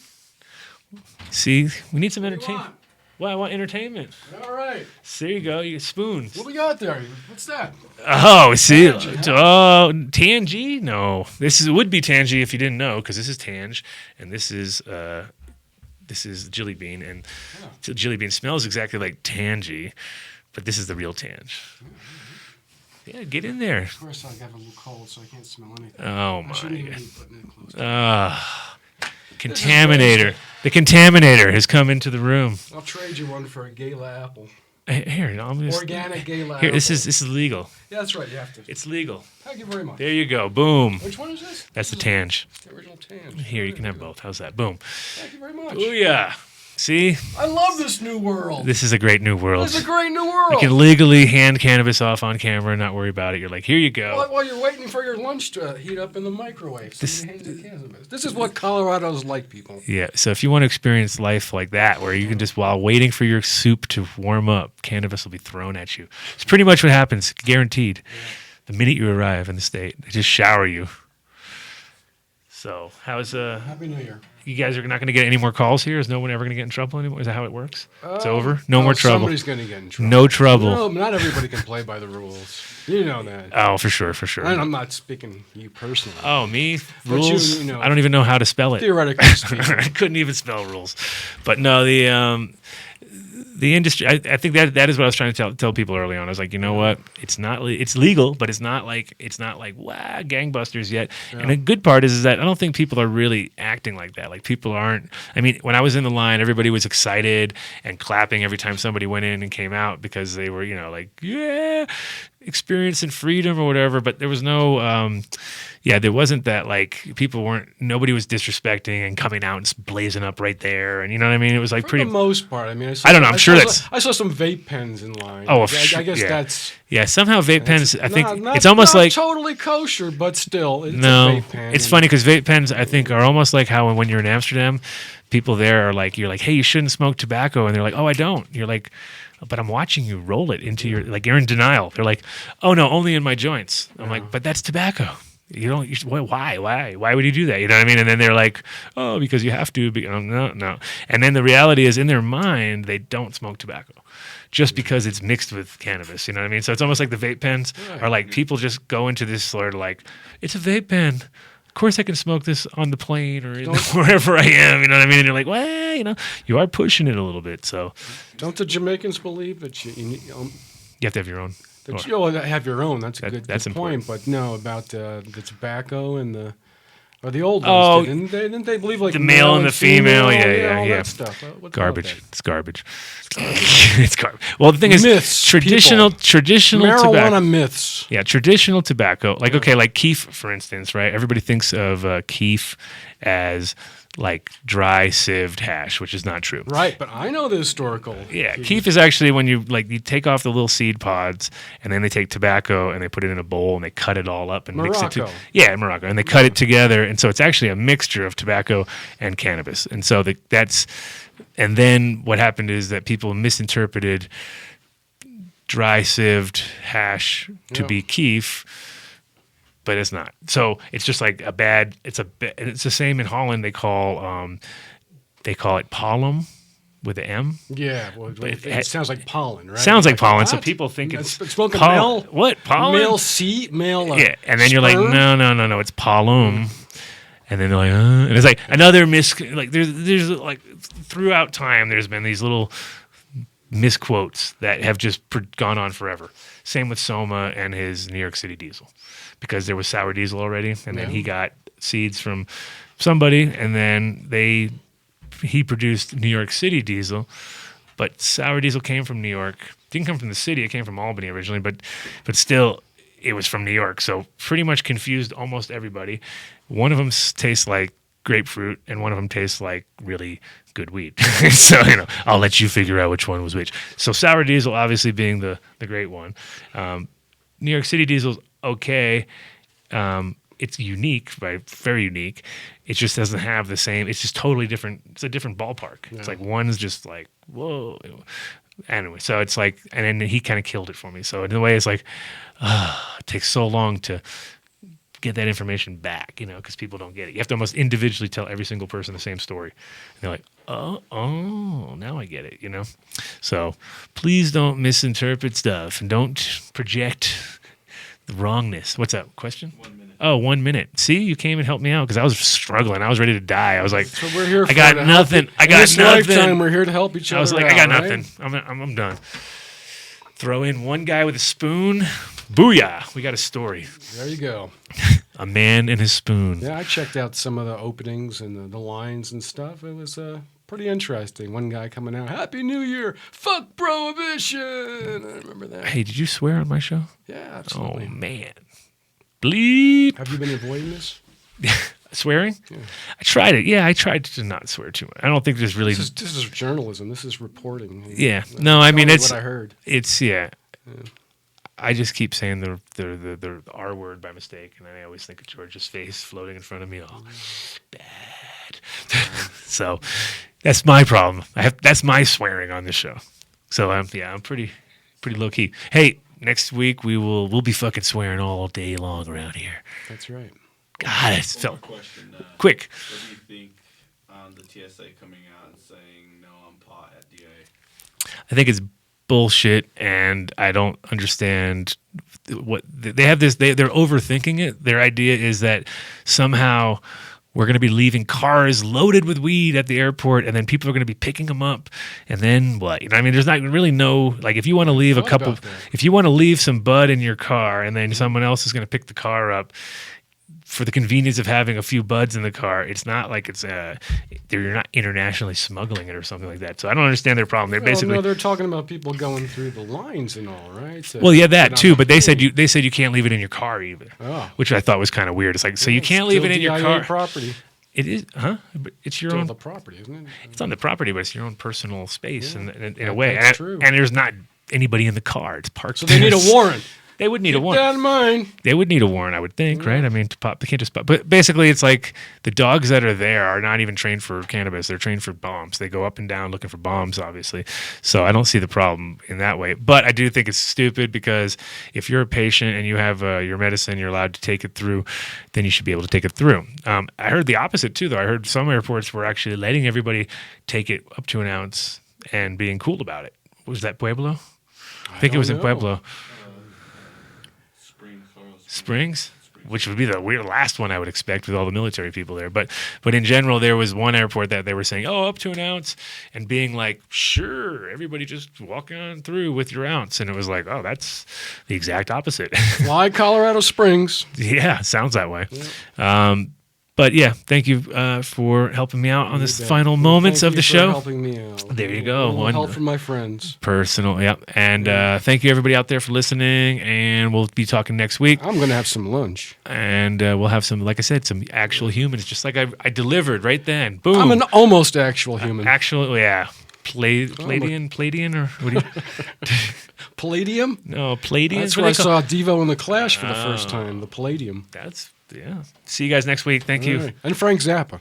See, we need some entertainment. Well, I want entertainment. All right. So there you go. You get spoons. What we got there? What's that? Oh, see. Tangy? No. Would be Tangy if you didn't know, because this is Tange, and this is Jilly Bean, and Jilly Bean smells exactly like Tangy, but this is the real Tange. Yeah, get in there. Of course, I have a little cold, so I can't smell anything. Oh my God. Contaminator. The contaminator has come into the room. I'll trade you one for a gala apple. Here, Organic gala apple. Here, this is legal. Yeah, that's right. You have to. It's legal. Thank you very much. There you go. Boom. Which one is this? That's the Tange. The original Tange. Here, you can have both. How's that? Boom. Thank you very much. Booyah. See? I love this new world. This is a great new world. This is a great new world. You can legally hand cannabis off on camera and not worry about it. You're like, here you go. While you're waiting for your lunch to heat up in the microwave. So this is what Colorado's like, people. Yeah, so if you want to experience life like that, where you can just, while waiting for your soup to warm up, cannabis will be thrown at you. It's pretty much what happens, guaranteed. Yeah. The minute you arrive in the state, they just shower you. So, how's Happy New Year. You guys are not going to get any more calls here? Is no one ever going to get in trouble anymore? Is that how it works? It's over? No more trouble. Somebody's going to get in trouble. No trouble. No, not everybody can play by the rules. You know that. Oh, for sure. And I'm not speaking to you personally. Oh, me? Rules? You know, I don't even know how to spell it. Theoretically speaking. I couldn't even spell rules. But no, the industry, I think that is what I was trying to tell people early on. I was like, you know what? It's legal, but it's not like wow, gangbusters yet. Yeah. And the good part is that I don't think people are really acting like that. Like people aren't. I mean, when I was in the line, everybody was excited and clapping every time somebody went in and came out because they were, experiencing freedom or whatever. But there was no. There wasn't that, like, nobody was disrespecting and coming out and blazing up right there. And you know what I mean? It was like for the most part. I mean, I don't know. I'm sure I saw some vape pens in line. Oh, I guess that's. Yeah, somehow vape pens, I think it's not almost like. Totally kosher, but still. It's a vape pen. It's funny because vape pens, I think, are almost like how when you're in Amsterdam, people there are like, you're like, hey, you shouldn't smoke tobacco. And they're like, oh, I don't. You're like, but I'm watching you roll it into your, like, you're in denial. They're like, oh, no, only in my joints. I'm like, but that's tobacco. You don't. Why would you do that? You know what I mean? And then they're like, "Oh, because you have to." No. And then the reality is, in their mind, they don't smoke tobacco, just because it's mixed with cannabis. You know what I mean? So it's almost like the vape pens are like people just go into this sort of like, it's a vape pen. Of course, I can smoke this on the plane or wherever I am. You know what I mean? And you're like, well, you are pushing it a little bit. So, don't the Jamaicans believe that you have to have your own? You'll have your own. That's a good important point. But no, about the tobacco and the old ones. Didn't they believe like the male and the female? Yeah. That stuff. Garbage. It's garbage. It's garbage. Well, the thing is, myths, traditional marijuana tobacco. Myths. Yeah, traditional tobacco. Like like keef, for instance, right? Everybody thinks of keef as like dry sieved hash, which is not true. Right, but I know the historical. Yeah, keef is actually when you take off the little seed pods, and then they take tobacco and they put it in a bowl and they cut it all up and mix it. In Morocco, and they cut it together, and so it's actually a mixture of tobacco and cannabis, and so and then what happened is that people misinterpreted dry sieved hash to be keef. But it's not. So it's just like it's the same in Holland. They call it pollen, with an M. Yeah, well, it sounds like pollen, right? Sounds like pollen, so what? people think it's smoking pollen. male. What pollen? Male seed, male. Yeah, and then you're like, no, it's pollen. And then they're like, and it's like another like there's like throughout time there's been these little misquotes that have just gone on forever. Same with Soma and his New York City diesel, because there was sour diesel already, and then he got seeds from somebody, and then he produced New York City diesel, but sour diesel came from New York. Didn't come from the city; it came from Albany originally, but still, it was from New York. So pretty much confused almost everybody. One of them tastes like grapefruit, and one of them tastes like really good weed. So, I'll let you figure out which one was which. So sour diesel obviously being the great one. New York City diesel's okay. It's unique, right? Very unique. It just doesn't have the same. It's just totally different. It's a different ballpark. Yeah. It's like one's just like, whoa. Anyway, so it's like, and then he kind of killed it for me. So in a way, it's like, it takes so long to get that information back, because people don't get it. You have to almost individually tell every single person the same story. And they're like, oh, now I get it, So please don't misinterpret stuff and don't project the wrongness. What's that question? 1 minute. Oh, 1 minute. See, you came and helped me out because I was struggling. I was ready to die. I was like, so we're here. I got nothing. I got this nothing. Lifetime, we're here to help each other. I was like, out, I got right? nothing. I'm done. Throw in one guy with a spoon. Booyah! We got a story. There you go. A man and his spoon. Yeah, I checked out some of the openings and the lines and stuff. It was pretty interesting. One guy coming out, "Happy New Year! Fuck prohibition!" I remember that. Hey, did you swear on my show? Yeah, absolutely. Oh man, bleep. Have you been avoiding this? Swearing? Yeah. I tried it. Yeah, I tried to not swear too much. I don't think there's really. This is journalism. This is reporting. Yeah. No, I mean it's what I heard. It's yeah. I just keep saying the R word by mistake, and then I always think of George's face floating in front of me. Oh, bad. So that's my problem. That's my swearing on this show. So I'm pretty low key. Hey, next week we'll be fucking swearing all day long around here. That's right. God, it One felt more question. quick. What do you think on the TSA coming out and saying no on pot at DA? I think it's bullshit, and I don't understand what they have this. They're overthinking it. Their idea is that somehow we're going to be leaving cars loaded with weed at the airport, and then people are going to be picking them up, and then what? I mean, there's not really like if you want to leave if you want to leave some bud in your car, and then someone else is going to pick the car up. For the convenience of having a few buds in the car, it's not like you're not internationally smuggling it or something like that. So I don't understand their problem. They're talking about people going through the lines and all, right? Well, yeah, that too. But they said you can't leave it in your car either, which I thought was kind of weird. It's like, so you can't leave it in your car. Property. It is, huh? But it's your own the property, isn't it? It's on the property, but it's your own personal space in a way. That's true. And there's not anybody in the car. It's parked. So they need a warrant. They would need a warrant. Keep that in mind. They would need a warrant, I would think, right? I mean, to pop, they can't just pop. But basically, it's like the dogs that are there are not even trained for cannabis. They're trained for bombs. They go up and down looking for bombs, obviously. So I don't see the problem in that way. But I do think it's stupid because if you're a patient and you have your medicine, you're allowed to take it through, then you should be able to take it through. I heard the opposite, too, though. I heard some airports were actually letting everybody take it up to an ounce and being cool about it. Was that Pueblo? I think it was in Pueblo. Springs, which would be the weird last one I would expect with all the military people there. But in general, there was one airport that they were saying, up to an ounce, and being like, sure, everybody just walk on through with your ounce. And it was like, that's the exact opposite. Fly Colorado Springs. Yeah, sounds that way. Yeah. But yeah, thank you for helping me out on this final moments of the show. Helping me out. There you go. One help from my friends. Personal, yep. And thank you everybody out there for listening. And we'll be talking next week. I'm going to have some lunch. And we'll have some, like I said, some actual humans, just like I delivered right then. Boom. I'm an almost actual human. Actual, yeah. Palladian, or what do you? Palladium? No, Palladium. That's where I saw Devo in the Clash for the first time. The Palladium. Yeah. See you guys next week. Thank you. Right. And Frank Zappa.